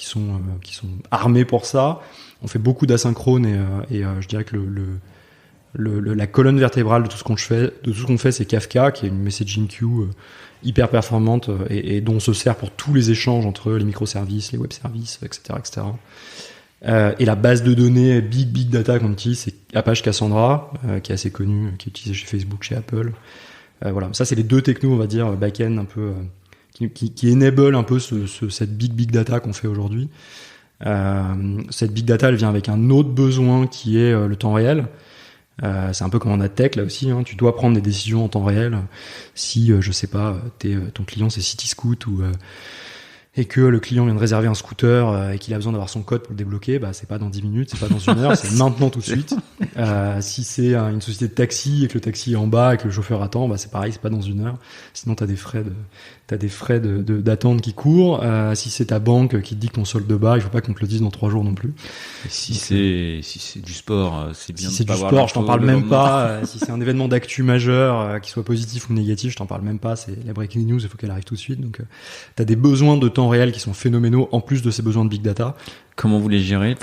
sont armés pour ça. On fait beaucoup d'asynchrone et je dirais que la colonne vertébrale de tout ce qu'on fait, c'est Kafka, qui est une messaging queue hyper performante et dont on se sert pour tous les échanges entre les microservices, les web services, etc. Et la base de données big data qu'on utilise, c'est Apache Cassandra, qui est assez connu, qui est utilisé chez Facebook, chez Apple. Voilà, ça c'est les deux technos, on va dire, back-end un peu qui enable un peu cette big data qu'on fait aujourd'hui. Cette big data, elle vient avec un autre besoin qui est le temps réel. C'est un peu comme en adtech là aussi, hein. Tu dois prendre des décisions en temps réel. Si je sais pas, ton client c'est Cityscoot ou et que le client vient de réserver un scooter et qu'il a besoin d'avoir son code pour le débloquer, bah c'est pas dans 10 minutes, c'est pas dans 1 heure, c'est maintenant tout de suite. Si c'est une société de taxi et que le taxi est en bas et que le chauffeur attend, bah c'est pareil, c'est pas dans 1 heure. Sinon t'as des frais d'attente qui courent. Si c'est ta banque qui te dit que ton solde bas, il faut pas qu'on te le dise dans 3 jours non plus. Et si c'est du sport, c'est bien. Si c'est du sport, je t'en parle même pas. Si c'est un événement d'actu majeur, qui soit positif ou négatif, je t'en parle même pas. C'est la breaking news, il faut qu'elle arrive tout de suite. Donc, t'as des besoins de temps réel qui sont phénoménaux en plus de ces besoins de big data. Comment vous les gérez,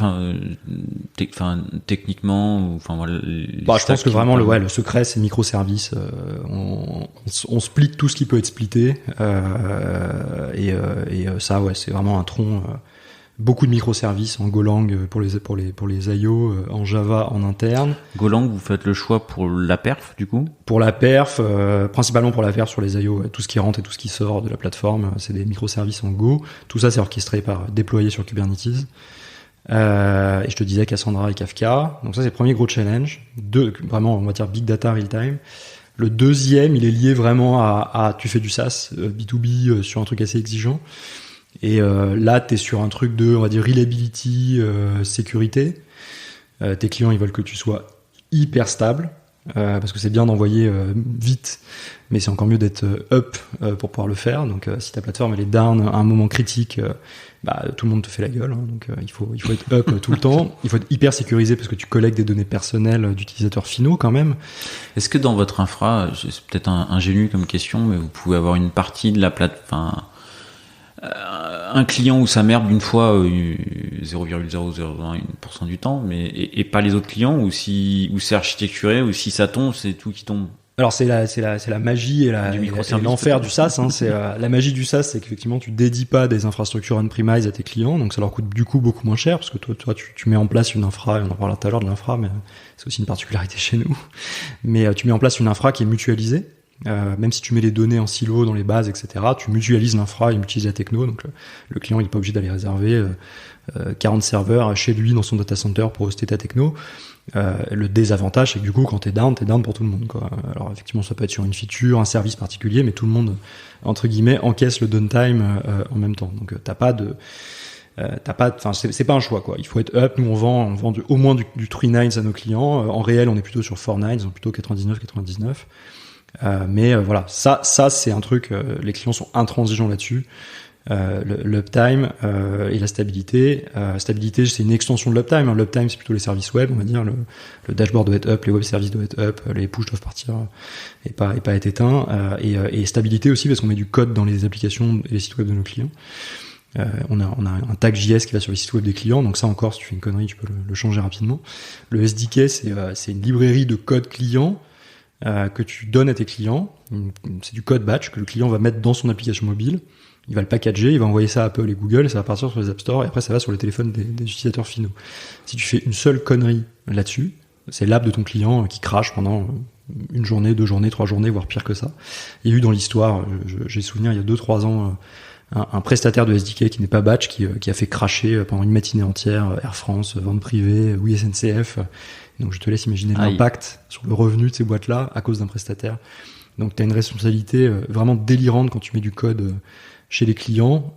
techniquement, voilà. Je pense que vraiment le secret c'est le microservice. On split tout ce qui peut être splitté et ça c'est vraiment un tronc. Beaucoup de microservices en Golang pour les IO, en Java en interne. Golang, vous faites le choix pour la perf du coup? Pour la perf, principalement pour la perf sur les IO, tout ce qui rentre et tout ce qui sort de la plateforme, c'est des microservices en Go. Tout ça c'est orchestré déployé sur Kubernetes. Et je te disais Cassandra et Kafka. Donc ça c'est le premier gros challenge. Vraiment on va dire big data real time. Le deuxième, il est lié vraiment à tu fais du SaaS B2B sur un truc assez exigeant. Et là, t'es sur un truc de, on va dire, reliability, sécurité. Tes clients, ils veulent que tu sois hyper stable, parce que c'est bien d'envoyer vite, mais c'est encore mieux d'être up pour pouvoir le faire. Donc, si ta plateforme elle est down à un moment critique, tout le monde te fait la gueule. Hein. Donc, il faut être up tout le temps. Il faut être hyper sécurisé parce que tu collectes des données personnelles d'utilisateurs finaux quand même. Est-ce que dans votre infra, c'est peut-être ingénu comme question, mais vous pouvez avoir une partie de la plateforme, un client où ça merde une fois 0,001% du temps, mais et pas les autres clients, ou c'est architecturé, ou si ça tombe, c'est tout qui tombe. Alors c'est la magie et l'enfer du SaaS. Hein. C'est la magie du SaaS, c'est qu'effectivement tu dédies pas des infrastructures on-premise à tes clients, donc ça leur coûte du coup beaucoup moins cher parce que toi tu mets en place une infra, et on en parlera tout à l'heure de l'infra, mais c'est aussi une particularité chez nous. Mais tu mets en place une infra qui est mutualisée. Même si tu mets les données en silo dans les bases, etc., tu mutualises l'infra, il utilise la techno, donc le client il est pas obligé d'aller réserver 40 serveurs chez lui dans son data center pour hoster ta techno. Le désavantage c'est que du coup quand t'es down pour tout le monde, quoi. Alors effectivement ça peut être sur une feature, un service particulier, mais tout le monde entre guillemets encaisse le downtime en même temps. Donc c'est pas un choix, quoi. Il faut être up. Nous on vend au moins du 3 nines à nos clients. En réel on est plutôt sur 4 nines, plutôt 99. Mais voilà, ça c'est un truc, les clients sont intransigeants là-dessus. L'uptime et la stabilité. Stabilité, c'est une extension de l'uptime. Hein. L'uptime, c'est plutôt les services web, on va dire. Le dashboard doit être up, les web services doivent être up, les push doivent partir et pas être éteints. Et stabilité aussi, parce qu'on met du code dans les applications et les sites web de nos clients. On a un tag JS qui va sur les sites web des clients, donc ça encore, si tu fais une connerie, tu peux le changer rapidement. Le SDK, c'est une librairie de code client que tu donnes à tes clients. C'est du code batch que le client va mettre dans son application mobile. Il va le packager, il va envoyer ça à Apple et Google, et ça va partir sur les App Store, et après ça va sur les téléphones des utilisateurs finaux. Si tu fais une seule connerie là-dessus, c'est l'app de ton client qui crache pendant une journée, 2 journées, 3 journées, voire pire que ça. Il y a eu dans l'histoire, j'ai souvenir il y a 2-3 ans, un prestataire de SDK qui n'est pas batch, qui a fait cracher pendant une matinée entière Air France, vente privée, oui SNCF. Donc je te laisse imaginer l'impact sur le revenu de ces boîtes-là à cause d'un prestataire. Donc tu as une responsabilité vraiment délirante quand tu mets du code chez les clients.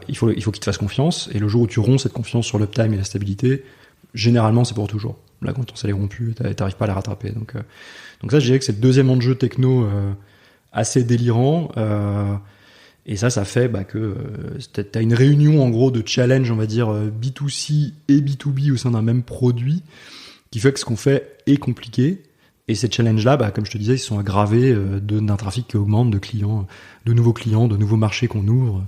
Il faut qu'ils te fassent confiance, et le jour où tu romps cette confiance sur l'uptime et la stabilité, généralement c'est pour toujours. Là quand ton salaire est rompu, t'arrives pas à la rattraper. Donc ça, je dirais que c'est le deuxième enjeu techno assez délirant. Et ça fait que t'as une réunion en gros de challenge, on va dire B2C et B2B au sein d'un même produit, qui fait que ce qu'on fait est compliqué. Et ces challenges-là, comme je te disais, ils sont aggravés d'un trafic qui augmente, de nouveaux clients, de nouveaux marchés qu'on ouvre.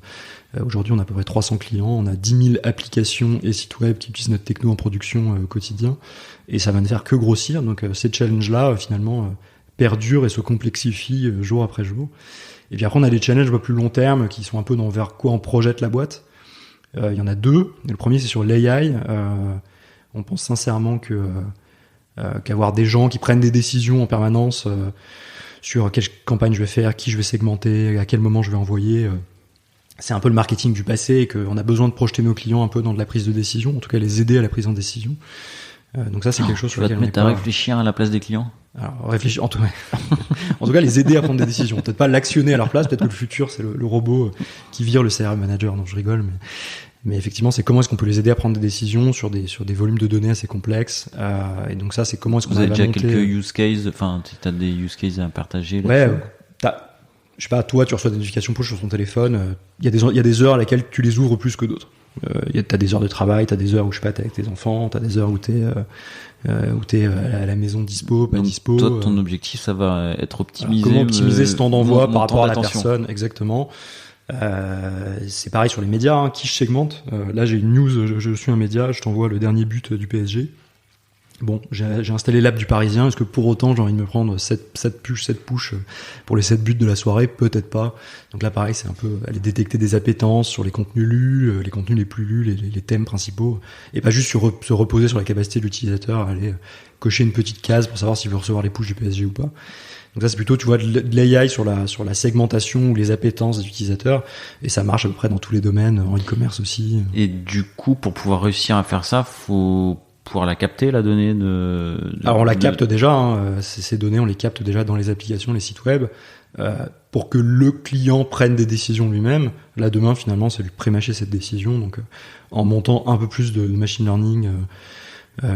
Aujourd'hui, on a à peu près 300 clients, on a 10 000 applications et sites web qui utilisent notre techno en production au quotidien. Et ça va ne faire que grossir. Donc ces challenges-là, finalement, perdurent et se complexifient jour après jour. Et puis après, on a des challenges plus long terme qui sont un peu vers quoi on projette la boîte. Il y en a 2. Le premier, c'est sur l'AI. On pense sincèrement qu'avoir des gens qui prennent des décisions en permanence sur quelle campagne je vais faire, qui je vais segmenter, à quel moment je vais envoyer, c'est un peu le marketing du passé, et qu'on a besoin de projeter nos clients un peu dans de la prise de décision, en tout cas les aider à la prise en décision. Donc ça, c'est quelque chose tu sur vas te lequel on est mettre à pas... réfléchir à la place des clients. Alors, réfléchir, en tout cas, les aider à prendre des décisions. Peut-être pas l'actionner à leur place, peut-être que le futur, c'est le robot qui vire le CRM manager. Non, je rigole, mais effectivement, c'est comment est-ce qu'on peut les aider à prendre des décisions sur des volumes de données assez complexes. Et donc ça, c'est comment est-ce qu'on Vous avez va déjà monter... quelques use cases, enfin, t'as des use cases à partager Ouais, là-dessus? je sais pas, toi, tu reçois des notifications push sur ton téléphone. Il y a des heures à laquelle tu les ouvres plus que d'autres. T'as des heures de travail, t'as des heures où je sais pas, t'es avec tes enfants, t'as des heures où t'es à la maison dispo, pas Donc, dispo. toi, ton objectif, ça va être optimisé. Comment optimiser ce temps d'envoi mon par rapport à la d'attention. personne, exactement. C'est pareil sur les médias, hein, qui je segmente. Là, j'ai une news, je suis un média, je t'envoie le dernier but du PSG. Bon, j'ai installé l'app du Parisien. Est-ce que pour autant j'ai envie de me prendre 7 push pour les 7 buts de la soirée? Peut-être pas. Donc là, pareil, c'est un peu aller détecter des appétences sur les contenus lus, les contenus les plus lus, les thèmes principaux, et pas juste se reposer sur la capacité de l'utilisateur à aller cocher une petite case pour savoir s'il veut recevoir les push du PSG ou pas. Donc ça, c'est plutôt, tu vois, de l'AI sur la segmentation ou les appétences des utilisateurs, et ça marche à peu près dans tous les domaines, en e-commerce aussi. Et du coup, pour pouvoir réussir à faire ça, faut pouvoir la capter, la donnée Alors on la capte déjà, hein, ces données on les capte déjà dans les applications, les sites web, pour que le client prenne des décisions lui-même. Là demain finalement c'est lui prémâcher cette décision, donc en montant un peu plus de machine learning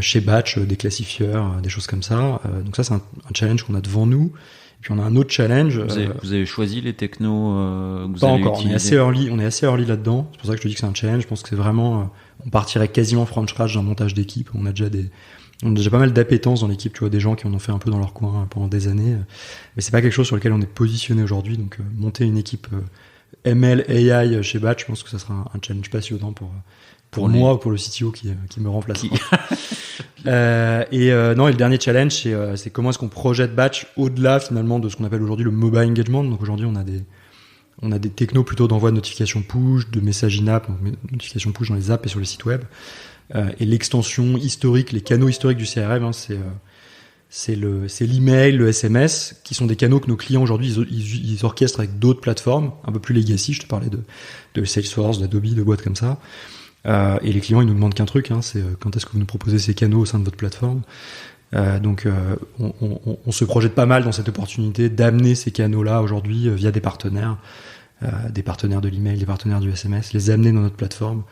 chez Batch, des classifieurs, des choses comme ça. Donc ça c'est un challenge qu'on a devant nous. Puis on a un autre challenge. Vous avez choisi les technos que vous pas allez encore, utiliser. on est assez early là-dedans. C'est pour ça que je te dis que c'est un challenge. Je pense que c'est vraiment, on partirait quasiment from scratch d'un montage d'équipe. On a déjà pas mal d'appétence dans l'équipe, tu vois, des gens qui en ont fait un peu dans leur coin pendant des années. Mais c'est pas quelque chose sur lequel on est positionné aujourd'hui. Donc monter une équipe ML AI chez Batch, je pense que ça sera un challenge passionnant pour moi ou pour le CTO qui me remplace. Non, et le dernier challenge, c'est comment est-ce qu'on projette Batch au-delà finalement de ce qu'on appelle aujourd'hui le mobile engagement. Donc aujourd'hui, on a des technos plutôt d'envoi de notifications push, de messages in-app, donc notifications push dans les apps et sur les sites web. Et l'extension historique, les canaux historiques du CRM, hein, c'est l'email, le SMS, qui sont des canaux que nos clients aujourd'hui ils orchestrent avec d'autres plateformes un peu plus legacy. Je te parlais de Salesforce, d'Adobe, de boîtes comme ça. Et les clients ils nous demandent qu'un truc, hein, c'est quand est-ce que vous nous proposez ces canaux au sein de votre plateforme. Donc on se projette pas mal dans cette opportunité d'amener ces canaux-là aujourd'hui via des partenaires de l'email, des partenaires du SMS, les amener dans notre plateforme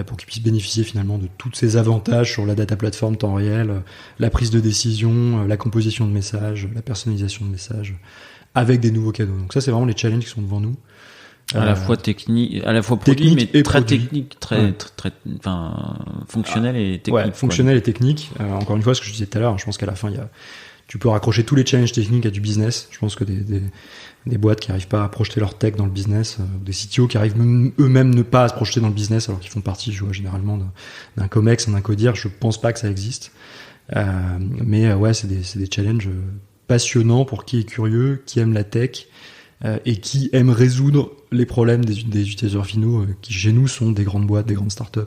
pour qu'ils puissent bénéficier finalement de tous ces avantages sur la data plateforme temps réel, la prise de décision, la composition de messages, la personnalisation de messages, avec des nouveaux canaux. Donc ça c'est vraiment les challenges qui sont devant nous. À la fois technique, à la fois produit, mais très technique, très fonctionnel et technique. Ouais, fonctionnel et technique. Encore une fois, ce que je disais tout à l'heure, je pense qu'à la fin, tu peux raccrocher tous les challenges techniques à du business. Je pense que des boîtes qui arrivent pas à projeter leur tech dans le business, des CTO qui arrivent eux-mêmes ne pas à se projeter dans le business alors qu'ils font partie, je vois, généralement d'un COMEX, d'un CODIR, je pense pas que ça existe. Mais ouais, c'est des challenges passionnants pour qui est curieux, qui aime la tech, et qui aiment résoudre les problèmes des utilisateurs finaux qui chez nous sont des grandes boîtes, des grandes startups.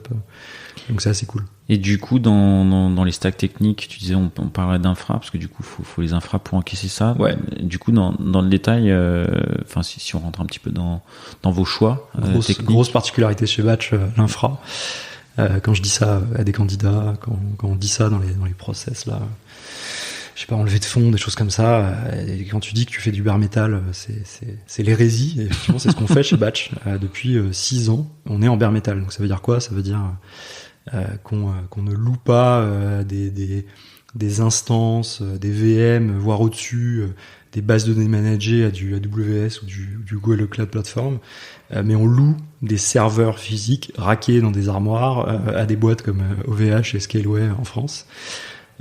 Donc c'est assez cool. Et du coup, dans les stacks techniques, tu disais on parlait d'infra parce que du coup faut les infra pour encaisser ça. Ouais. Du coup dans le détail, si on rentre un petit peu dans vos choix techniques. Grosse particularité chez Batch, l'infra. Quand je dis ça à des candidats, quand on dit ça dans les process là. Je sais pas, enlever de fonds, des choses comme ça. Et quand tu dis que tu fais du bare metal, c'est l'hérésie. Et effectivement, c'est ce qu'on fait chez Batch depuis 6 ans. On est en bare metal. Donc ça veut dire quoi? Ça veut dire qu'on ne loue pas des instances, des VM, voire au-dessus, des bases de données managées à du AWS ou du Google Cloud Platform. Mais on loue des serveurs physiques raqués dans des armoires à des boîtes comme OVH et Scaleway en France.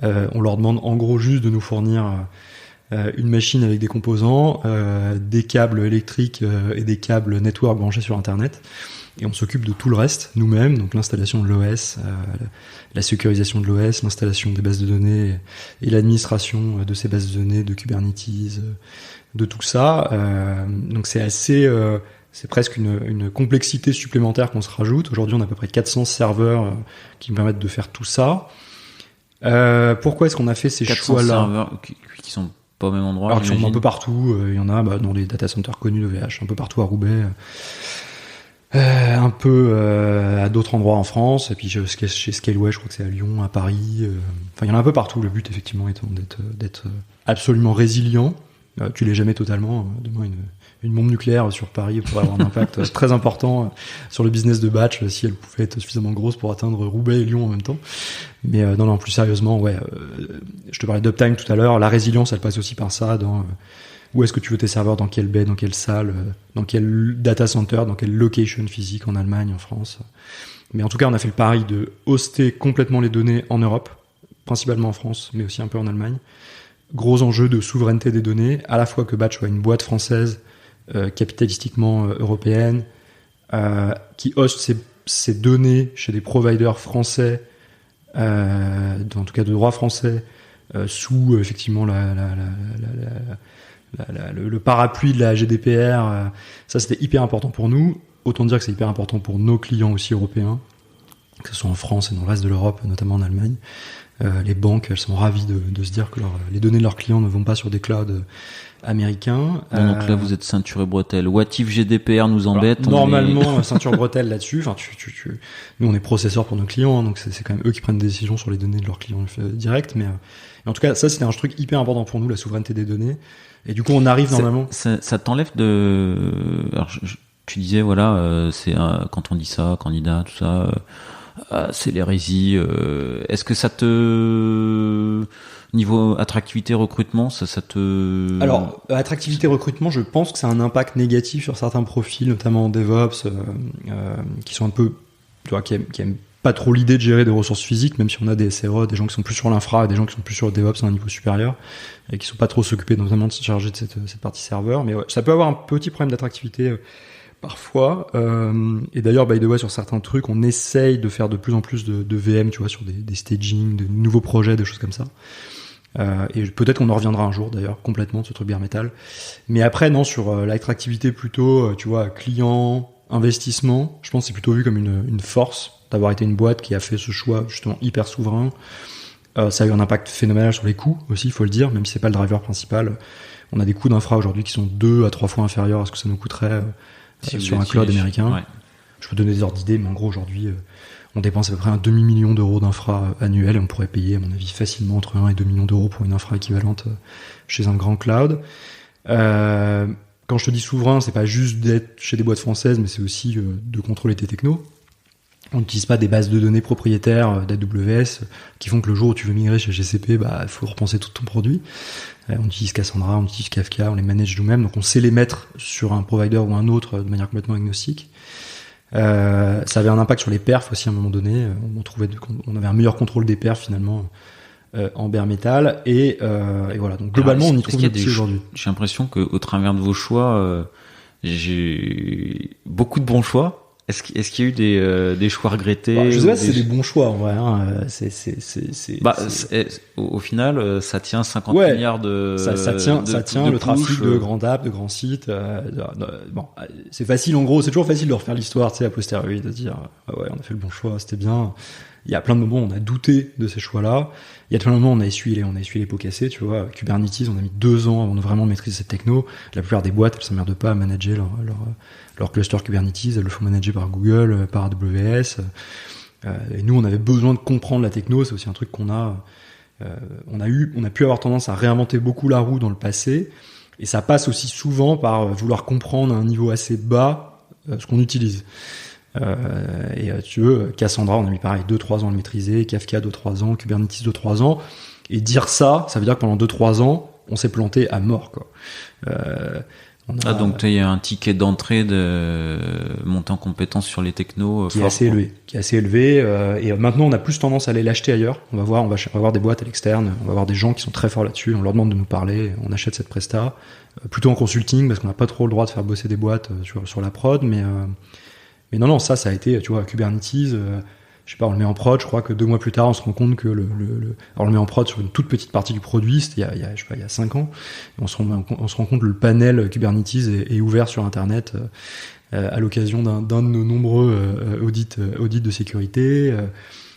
On leur demande en gros juste de nous fournir une machine avec des composants, des câbles électriques et des câbles network branchés sur Internet. Et on s'occupe de tout le reste nous-mêmes, donc l'installation de l'OS, la sécurisation de l'OS, l'installation des bases de données et l'administration de ces bases de données, de Kubernetes, de tout ça. Donc c'est assez... c'est presque une complexité supplémentaire qu'on se rajoute. Aujourd'hui, on a à peu près 400 serveurs qui nous permettent de faire tout ça. Pourquoi est-ce qu'on a fait ces choix-là? Serveurs qui sont pas au même endroit. Alors, qui sont un peu partout. Il y en a dans les data centers connus de VH, un peu partout à Roubaix. Un peu à d'autres endroits en France, et puis chez Scaleway, je crois que c'est à Lyon, à Paris. Enfin, il y en a un peu partout. Le but, effectivement, étant d'être absolument résilient. Tu l'es jamais totalement. Demain, une bombe nucléaire sur Paris pourrait avoir un impact très important sur le business de Batch si elle pouvait être suffisamment grosse pour atteindre Roubaix et Lyon en même temps. Mais non, plus sérieusement, ouais. Je te parlais d'Uptime tout à l'heure. La résilience, elle passe aussi par ça. Dans où est-ce que tu veux tes serveurs, dans quelle baie, dans quelle salle, dans quel data center, dans quelle location physique en Allemagne, en France. Mais en tout cas, on a fait le pari de hoster complètement les données en Europe, principalement en France, mais aussi un peu en Allemagne. Gros enjeu de souveraineté des données, à la fois que Batch soit une boîte française, capitalistiquement européenne, qui hoste ses données chez des providers français, en tout cas de droit français, sous effectivement le parapluie de la GDPR. Ça, c'était hyper important pour nous. Autant dire que c'est hyper important pour nos clients aussi européens, que ce soit en France et dans le reste de l'Europe, notamment en Allemagne. Les banques, elles sont ravies de se dire que les données de leurs clients ne vont pas sur des clouds américains. Donc là, vous êtes ceinture et bretelle. What if GDPR nous embête? Alors, normalement, ceinture bretelle là-dessus. Enfin, nous, on est processeurs pour nos clients, hein, donc c'est quand même eux qui prennent des décisions sur les données de leurs clients directs. Mais en tout cas, ça, c'était un truc hyper important pour nous, la souveraineté des données. Et du coup, on arrive normalement. Ça t'enlève de. Alors, tu disais, voilà, c'est quand on dit ça, candidat, tout ça, c'est l'hérésie. Est-ce que ça te. Niveau attractivité recrutement, ça te. Alors, attractivité recrutement, je pense que ça a un impact négatif sur certains profils, notamment en DevOps, qui sont un peu, tu vois, qui aiment pas trop l'idée de gérer des ressources physiques, même si on a des SRE, des gens qui sont plus sur l'infra et des gens qui sont plus sur le DevOps à un niveau supérieur, et qui sont pas trop s'occuper notamment de se charger de cette partie serveur. Mais ouais, ça peut avoir un petit problème d'attractivité parfois. Et d'ailleurs, by the way, sur certains trucs, on essaye de faire de plus en plus de VM, tu vois, sur des staging, de nouveaux projets, des choses comme ça. Et peut-être qu'on en reviendra un jour d'ailleurs complètement de ce truc bare metal. Mais après non, sur l'attractivité plutôt, tu vois, client, investissement, je pense que c'est plutôt vu comme une force d'avoir été une boîte qui a fait ce choix justement hyper souverain. Ça a eu un impact phénoménal sur les coûts aussi, il faut le dire, même si c'est pas le driver principal. On a des coûts d'infra aujourd'hui qui sont 2 à 3 fois inférieurs à ce que ça nous coûterait sur un cloud américain. Ouais. Je peux donner des ordres d'idées, mais en gros aujourd'hui on dépense à peu près un demi-million d'euros d'infra annuel et on pourrait payer, à mon avis, facilement entre 1 et 2 millions d'euros pour une infra équivalente chez un grand cloud. Quand je te dis souverain, c'est pas juste d'être chez des boîtes françaises, mais c'est aussi de contrôler tes technos. On n'utilise pas des bases de données propriétaires d'AWS qui font que le jour où tu veux migrer chez GCP, il faut repenser tout ton produit. On utilise Cassandra, on utilise Kafka, on les manage nous-mêmes, donc on sait les mettre sur un provider ou un autre de manière complètement agnostique. Ça avait un impact sur les perfs aussi à un moment donné. On avait un meilleur contrôle des perfs finalement en bare metal et voilà. Donc globalement, on y trouve des aujourd'hui. J'ai l'impression que au travers de vos choix, j'ai beaucoup de bons choix. Est-ce qu'il y a eu des choix regrettés? Je sais pas si c'est des bons choix en vrai. Hein. Au final, ça tient 50 milliards de. Ça tient le trafic de grands apps, de grands sites. Bon, c'est facile en gros. C'est toujours facile de refaire l'histoire, tu sais, a posteriori, de dire ouais, on a fait le bon choix, c'était bien. Il y a plein de moments où on a douté de ces choix-là. Il y a plein de moments où on a essuyé les pots cassés, tu vois. Kubernetes, on a mis 2 ans avant de vraiment maîtriser cette techno. La plupart des boîtes, elles s'emmerdent pas à manager leur cluster Kubernetes. Elles le font manager par Google, par AWS. Et nous, on avait besoin de comprendre la techno. C'est aussi un truc qu'on a. On a pu avoir tendance à réinventer beaucoup la roue dans le passé. Et ça passe aussi souvent par vouloir comprendre à un niveau assez bas ce qu'on utilise. Et tu veux, Cassandra, on a mis pareil 2-3 ans à le maîtriser, Kafka 2-3 ans, Kubernetes 2-3 ans, et dire ça veut dire que pendant 2-3 ans, on s'est planté à mort, quoi. Donc il y a un ticket d'entrée de monter en compétence sur les technos qui est assez élevé, et maintenant on a plus tendance à aller l'acheter ailleurs. On va voir des boîtes à l'externe, on va voir des gens qui sont très forts là-dessus, on leur demande de nous parler, on achète cette presta, plutôt en consulting parce qu'on n'a pas trop le droit de faire bosser des boîtes sur la prod, mais non, ça a été, tu vois, Kubernetes, je sais pas, on le met en prod, je crois que 2 mois plus tard, on se rend compte que alors on le met en prod sur une toute petite partie du produit, c'était il y a 5 ans, et on se rend compte que le panel Kubernetes est ouvert sur Internet à l'occasion d'un de nos nombreux audits de sécurité.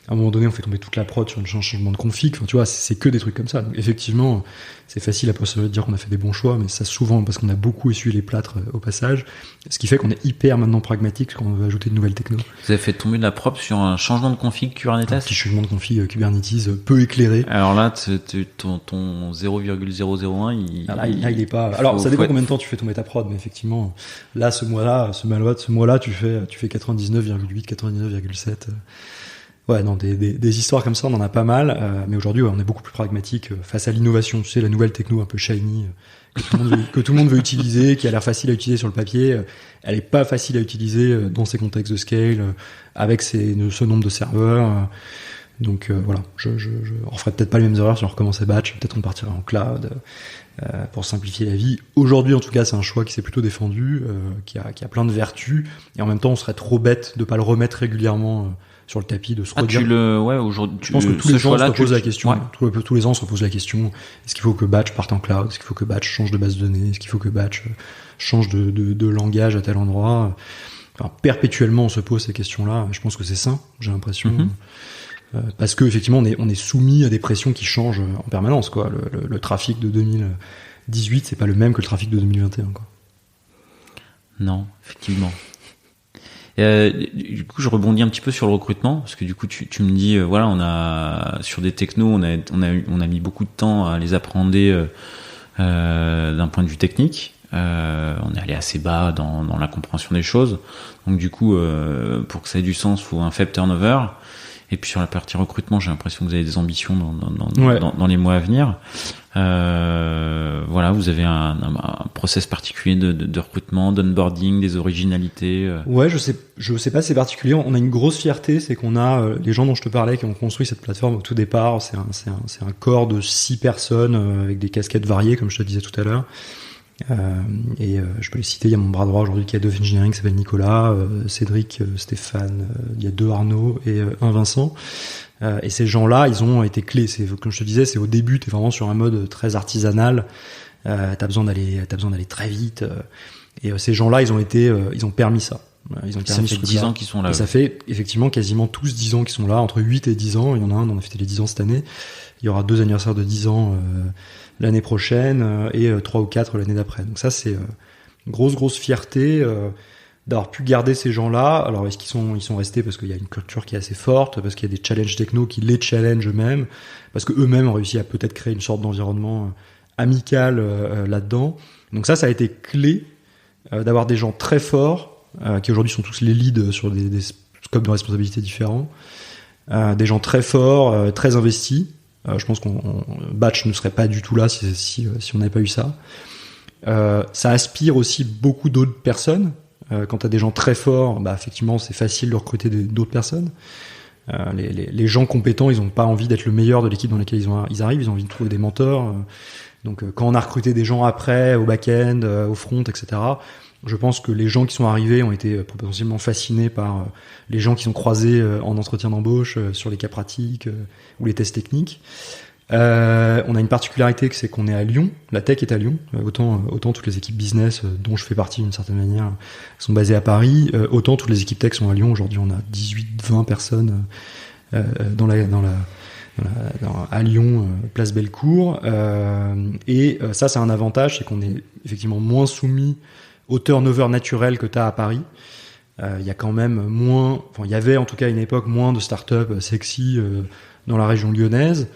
À un moment donné, on fait tomber toute la prod sur un changement de config. Enfin, tu vois, c'est que des trucs comme ça. Donc, effectivement, c'est facile après se dire qu'on a fait des bons choix, mais ça souvent parce qu'on a beaucoup essuyé les plâtres au passage. Ce qui fait qu'on est hyper maintenant pragmatique quand on veut ajouter de nouvelles techno. Vous avez fait tomber de la prop sur un changement de config Kubernetes? Un petit changement de config Kubernetes peu éclairé. Alors là, ton 0,001, il est pas. Alors, ça dépend combien de temps tu fais tomber ta prod, mais effectivement, là, ce mois-là, tu fais 99,8, 99,7. Ouais, non, des histoires comme ça, on en a pas mal, mais aujourd'hui, on est beaucoup plus pragmatique face à l'innovation. Tu sais, la nouvelle techno un peu shiny que tout le monde veut utiliser, qui a l'air facile à utiliser sur le papier, elle est pas facile à utiliser dans ces contextes de scale, avec ce nombre de serveurs. Donc voilà, on ferait peut-être pas les mêmes erreurs si on recommençait batch, peut-être on partirait en cloud pour simplifier la vie. Aujourd'hui, en tout cas, c'est un choix qui s'est plutôt défendu, qui a plein de vertus, et en même temps, on serait trop bête de pas le remettre régulièrement sur le tapis, de se redire. Aujourd'hui, je pense que tous les gens se reposent la question. Ouais. Tous les ans, on se repose la question. Est-ce qu'il faut que batch parte en cloud? Est-ce qu'il faut que batch change de base de données? Est-ce qu'il faut que batch change de langage à tel endroit? Enfin, perpétuellement, on se pose ces questions-là. Je pense que c'est sain, j'ai l'impression. Parce que, effectivement, on est soumis à des pressions qui changent en permanence, quoi. Le trafic de 2018, c'est pas le même que le trafic de 2021, quoi. Non, effectivement. Du coup, je rebondis un petit peu sur le recrutement, parce que du coup, tu me dis, voilà, on a sur des technos, on a mis beaucoup de temps à les appréhender d'un point de vue technique. On est allé assez bas dans la compréhension des choses. Donc du coup, pour que ça ait du sens, faut un faible turnover. Et puis sur la partie recrutement, j'ai l'impression que vous avez des ambitions dans les mois à venir. Voilà, vous avez un process particulier de recrutement, d'onboarding, des originalités. Ouais, je sais pas si c'est particulier. On a une grosse fierté, c'est qu'on a les gens dont je te parlais qui ont construit cette plateforme au tout départ. C'est un corps de 6 personnes avec des casquettes variées, comme je te disais tout à l'heure. Je peux les citer. Il y a mon bras droit aujourd'hui qui est Head of Engineering, qui s'appelle Nicolas, Cédric, Stéphane, il y a 2 Arnaud et un Vincent. Et ces gens-là, ils ont été clés. Comme je te disais, c'est au début, t'es vraiment sur un mode très artisanal. T'as besoin d'aller très vite. Et ces gens-là, ils ont permis ça. Ils ont permis ça fait 10 ans qu'ils sont là. Et ça fait effectivement quasiment tous 10 ans qu'ils sont là, entre 8 et 10 ans. Il y en a un, on a fêté les 10 ans cette année. Il y aura 2 anniversaires de 10 ans l'année prochaine et 3 ou 4 l'année d'après. Donc ça, c'est une grosse fierté d'avoir pu garder ces gens-là. Alors, est-ce ils sont restés parce qu'il y a une culture qui est assez forte, parce qu'il y a des challenges techno qui les challengent eux-mêmes, parce que eux-mêmes ont réussi à peut-être créer une sorte d'environnement amical là-dedans. Donc ça a été clé d'avoir des gens très forts qui aujourd'hui sont tous les leads sur des scopes de responsabilité différents, des gens très forts, très investis. Je pense qu'on Batch ne serait pas du tout là si on n'avait pas eu ça. Ça aspire aussi beaucoup d'autres personnes. Quand t'as des gens très forts, effectivement, c'est facile de recruter d'autres personnes. Les gens compétents, ils ont pas envie d'être le meilleur de l'équipe dans laquelle ils arrivent. Ils ont envie de trouver des mentors. Donc, quand on a recruté des gens après, au back-end, au front, etc., je pense que les gens qui sont arrivés ont été potentiellement fascinés par les gens qui sont croisés en entretien d'embauche, sur les cas pratiques ou les tests techniques. On a une particularité, c'est qu'on est à Lyon. La tech est à Lyon. Autant toutes les équipes business, dont je fais partie d'une certaine manière, sont basées à Paris. Autant toutes les équipes tech sont à Lyon. Aujourd'hui, on a 18-20 personnes à Lyon, place Bellecour. Ça, c'est un avantage, c'est qu'on est effectivement moins soumis au turnover naturel que tu as à Paris. Il y a quand même il y avait en tout cas à une époque moins de startups sexy dans la région lyonnaise.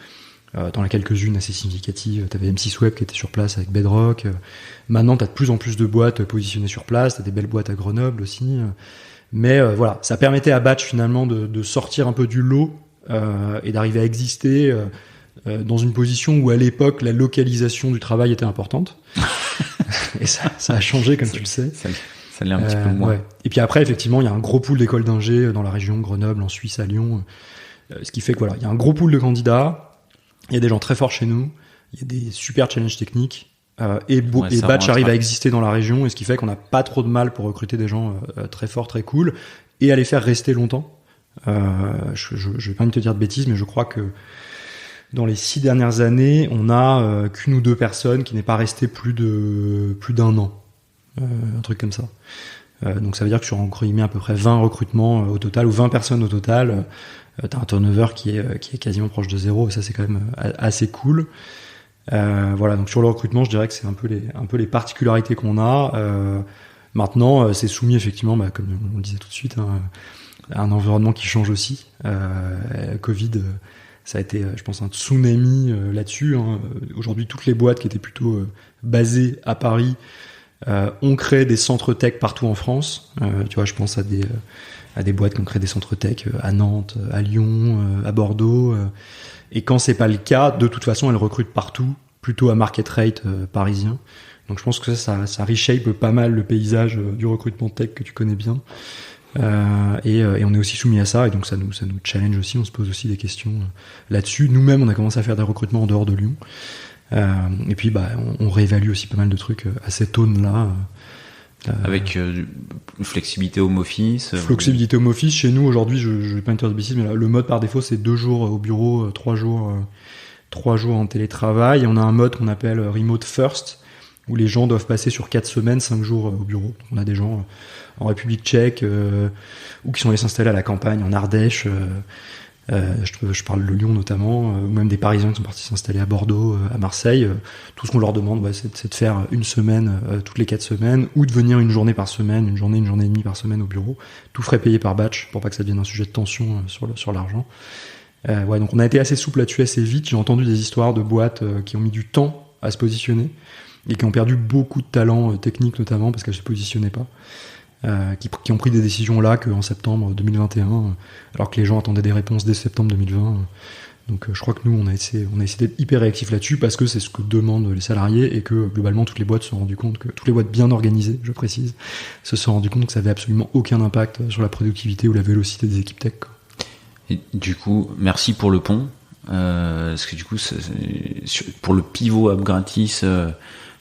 T'en as quelques-unes assez significatives. T'avais M6 Web qui était sur place avec Bedrock. Maintenant, t'as de plus en plus de boîtes positionnées sur place. T'as des belles boîtes à Grenoble aussi. Mais voilà, ça permettait à Batch finalement de sortir un peu du lot et d'arriver à exister dans une position où à l'époque la localisation du travail était importante. Et ça a changé, comme tu le sais. Ça l'est un petit peu moins. Ouais. Et puis après, effectivement, il y a un gros pool d'écoles d'ingé dans la région, Grenoble, en Suisse, à Lyon. Ce qui fait que voilà, il y a un gros pool de candidats. Il y a des gens très forts chez nous. Il y a des super challenges techniques. Et Batch arrive à exister dans la région. Et ce qui fait qu'on n'a pas trop de mal pour recruter des gens très forts, très cool. Et à les faire rester longtemps. Je vais pas te dire de bêtises, mais je crois que dans les 6 dernières années, on a qu'une ou 2 personnes qui n'est pas restée plus d'un an. Un truc comme ça. Donc ça veut dire que sur entre guillemets à peu près 20 recrutements au total, ou 20 personnes au total, t'as un turnover qui est quasiment proche de zéro, et ça c'est quand même assez cool. Voilà, donc sur le recrutement, je dirais que c'est un peu les particularités qu'on a. Maintenant, c'est soumis effectivement, comme on le disait tout de suite, à un environnement qui change aussi. Covid, ça a été, je pense, un tsunami là-dessus. Aujourd'hui, toutes les boîtes qui étaient plutôt basées à Paris ont créé des centres tech partout en France. Tu vois, je pense à des boîtes qui ont créé des centres tech à Nantes, à Lyon, à Bordeaux. Et quand c'est pas le cas, de toute façon, elles recrutent partout, plutôt à market rate parisien. Donc je pense que ça reshape pas mal le paysage du recrutement tech que tu connais bien. Et on est aussi soumis à ça, et donc ça nous challenge aussi, on se pose aussi des questions là-dessus. Nous-mêmes, on a commencé à faire des recrutements en dehors de Lyon. Et puis on réévalue aussi pas mal de trucs à cette aune-là. Avec flexibilité home office. Flexibilité home office, chez nous aujourd'hui, je vais pas interdire de bêtises, mais là, le mode par défaut c'est 2 jours au bureau, 3 jours en télétravail. Et on a un mode qu'on appelle remote first, où les gens doivent passer sur 4 semaines, 5 jours au bureau. Donc on a des gens en République tchèque ou qui sont allés s'installer à la campagne, en Ardèche. Je parle de Lyon notamment, ou même des Parisiens qui sont partis s'installer à Bordeaux, à Marseille. Tout ce qu'on leur demande, c'est de faire une semaine toutes les 4 semaines, ou de venir une journée par semaine, une journée et demie par semaine au bureau. Tout frais payé par batch, pour pas que ça devienne un sujet de tension sur l'argent. Donc on a été assez souple là-dessus assez vite. J'ai entendu des histoires de boîtes qui ont mis du temps à se positionner et qui ont perdu beaucoup de talent technique notamment parce qu'elles se positionnaient pas, qui ont pris des décisions là qu'en septembre 2021, alors que les gens attendaient des réponses dès septembre 2020. Donc je crois que nous on a essayé d'être hyper réactifs là-dessus parce que c'est ce que demandent les salariés, et que globalement toutes les boîtes se sont rendues compte que, toutes les boîtes bien organisées, je précise, se sont rendues compte que ça avait absolument aucun impact sur la productivité ou la vélocité des équipes tech, quoi. Et du coup, merci pour le pont. Parce que du coup, pour le pivot app gratis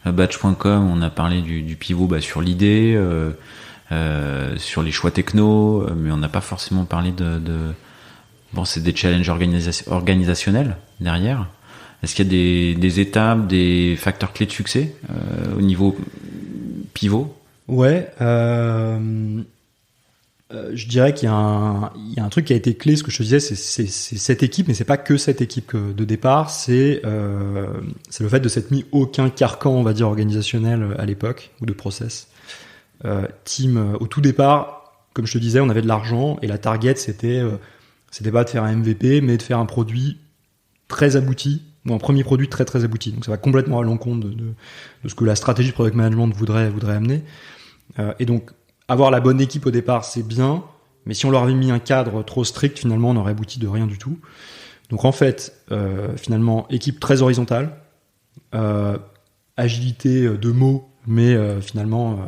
batch.com, on a parlé du pivot sur l'idée, sur les choix techno, mais on n'a pas forcément parlé bon, c'est des challenges organisationnels derrière. Est-ce qu'il y a des étapes, des facteurs clés de succès au niveau pivot? Ouais. Je dirais qu'il y a un truc qui a été clé. Ce que je te disais, c'est cette équipe, mais c'est pas que cette équipe de départ. C'est le fait de s'être mis aucun carcan, on va dire, organisationnel à l'époque, ou de process. Au tout départ, comme je te disais, on avait de l'argent, et la target c'était pas de faire un MVP, mais de faire un produit très abouti, ou un premier produit très très abouti. Donc ça va complètement à l'encontre de ce que la stratégie de product management voudrait amener. Et donc avoir la bonne équipe au départ, c'est bien, mais si on leur avait mis un cadre trop strict, finalement, on n'aurait abouti de rien du tout. Donc en fait, finalement, équipe très horizontale, agilité de mots, mais finalement,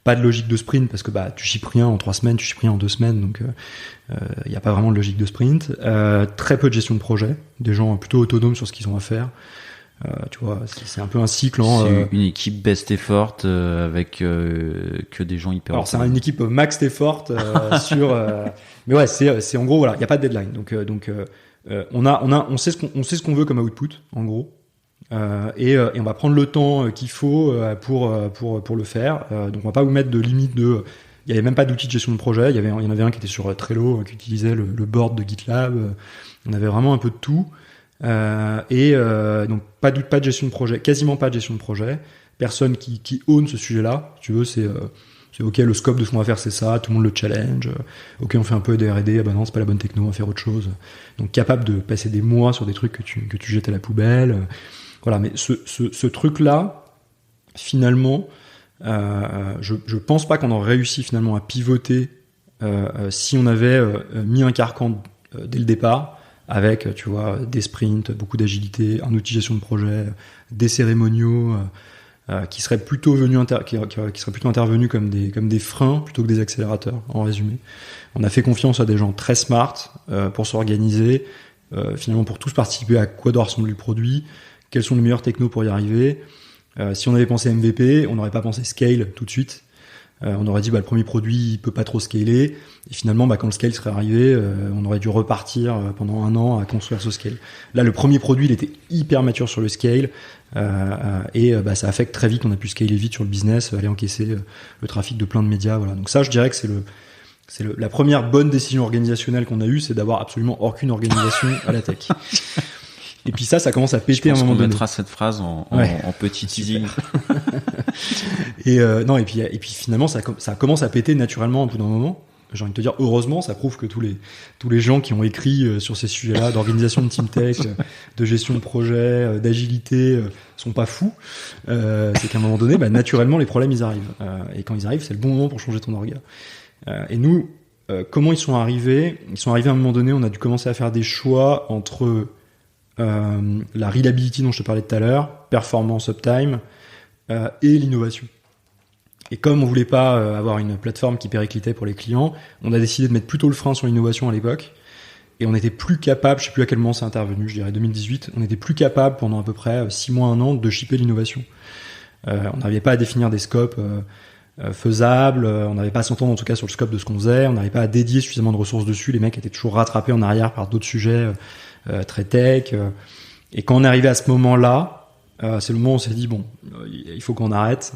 pas de logique de sprint, parce que tu ships rien en 3 semaines, tu ships rien en 2 semaines, donc il n'y a pas vraiment de logique de sprint. Très peu de gestion de projet, des gens plutôt autonomes sur ce qu'ils ont à faire. Tu vois, c'est un peu un cycle. C'est une équipe best effort avec que des gens hyper. Alors c'est une équipe max effort sur. Mais ouais, c'est en gros voilà, il y a pas de deadline. Donc on sait ce qu'on veut comme output en gros, et on va prendre le temps qu'il faut pour le faire. Donc on va pas vous mettre de limite de. Il y avait même pas d'outil de gestion de projet. Il y en avait un qui était sur Trello, qui utilisait le board de GitLab. On avait vraiment un peu de tout. Donc pas de gestion de projet, quasiment pas de gestion de projet, personne qui own ce sujet-là. Si tu veux, c'est ok, le scope de ce qu'on va faire c'est ça, tout le monde le challenge, ok on fait un peu de R&D, non c'est pas la bonne techno, on va faire autre chose. Donc capable de passer des mois sur des trucs que tu jettes à la poubelle, voilà. Mais ce truc-là, finalement, je pense pas qu'on aurait réussi finalement à pivoter si on avait mis un carcan dès le départ, avec, tu vois, des sprints, beaucoup d'agilité, une utilisation de projet, des cérémoniaux qui seraient plutôt intervenus comme des freins plutôt que des accélérateurs, en résumé. On a fait confiance à des gens très smart pour s'organiser, finalement pour tous participer à quoi doit ressembler le produit, quels sont les meilleurs technos pour y arriver. Si on avait pensé MVP, on n'aurait pas pensé scale tout de suite. On aurait dit le premier produit il peut pas trop scaler, et finalement quand le scale serait arrivé, on aurait dû repartir pendant 1 an à construire ce scale. Là, le premier produit il était hyper mature sur le scale, et ça a fait que très vite on a pu scaler vite sur le business, aller encaisser le trafic de plein de médias. Voilà. Donc ça, je dirais que c'est la première bonne décision organisationnelle qu'on a eue, c'est d'avoir absolument aucune organisation à la tech. Et puis ça commence à péter à un moment donné. On mettra cette phrase en petit teasing. Et puis finalement ça commence à péter naturellement au bout d'un moment. J'ai envie de te dire, heureusement, ça prouve que tous les gens qui ont écrit sur ces sujets-là, d'organisation de team tech, de gestion de projet, d'agilité, sont pas fous. C'est qu'à un moment donné, naturellement, les problèmes ils arrivent. Et quand ils arrivent, c'est le bon moment pour changer ton orga. Et nous, comment ils sont arrivés ? Ils sont arrivés à un moment donné, on a dû commencer à faire des choix entre la reliability dont je te parlais tout à l'heure, performance, uptime, et l'innovation. Et comme on voulait pas avoir une plateforme qui périclitait pour les clients, on a décidé de mettre plutôt le frein sur l'innovation à l'époque. Et on était plus capable, je sais plus à quel moment c'est intervenu, je dirais 2018, on était plus capable pendant à peu près 6 mois, 1 an de shipper l'innovation. On n'arrivait pas à définir des scopes faisables, on n'avait pas à s'entendre en tout cas sur le scope de ce qu'on faisait, on n'avait pas à dédier suffisamment de ressources dessus, les mecs étaient toujours rattrapés en arrière par d'autres sujets très tech. Et quand on est arrivé à ce moment-là, c'est le moment où on s'est dit il faut qu'on arrête.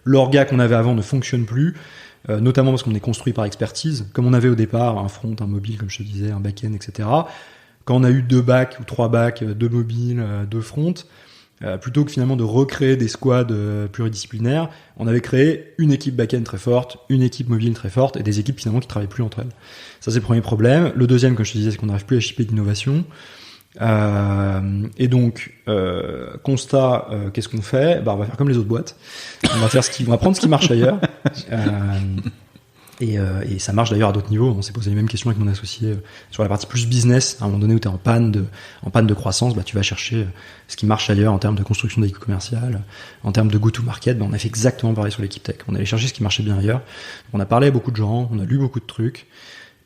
L'orga qu'on avait avant ne fonctionne plus, notamment parce qu'on est construit par expertise, comme on avait au départ un front, un mobile, comme je te disais, un back-end, etc. Quand on a eu 2 backs ou 3 backs, 2 mobiles, 2 fronts, plutôt que finalement de recréer des squads pluridisciplinaires, on avait créé une équipe back-end très forte, une équipe mobile très forte et des équipes finalement qui travaillent plus entre elles. Ça, c'est le premier problème. Le deuxième, comme je te disais, c'est qu'on n'arrive plus à shipper d'innovation. Et donc constat, qu'est-ce qu'on fait ? On va faire comme les autres boîtes. On va prendre ce qui marche ailleurs. Et ça marche d'ailleurs à d'autres niveaux. On s'est posé les mêmes questions avec mon associé sur la partie plus business. À un moment donné où t'es en panne de croissance, tu vas chercher ce qui marche ailleurs en termes de construction d'équipe commerciale, en termes de go-to-market. On a fait exactement pareil sur l'équipe tech. On allait chercher ce qui marchait bien ailleurs. On a parlé à beaucoup de gens, on a lu beaucoup de trucs.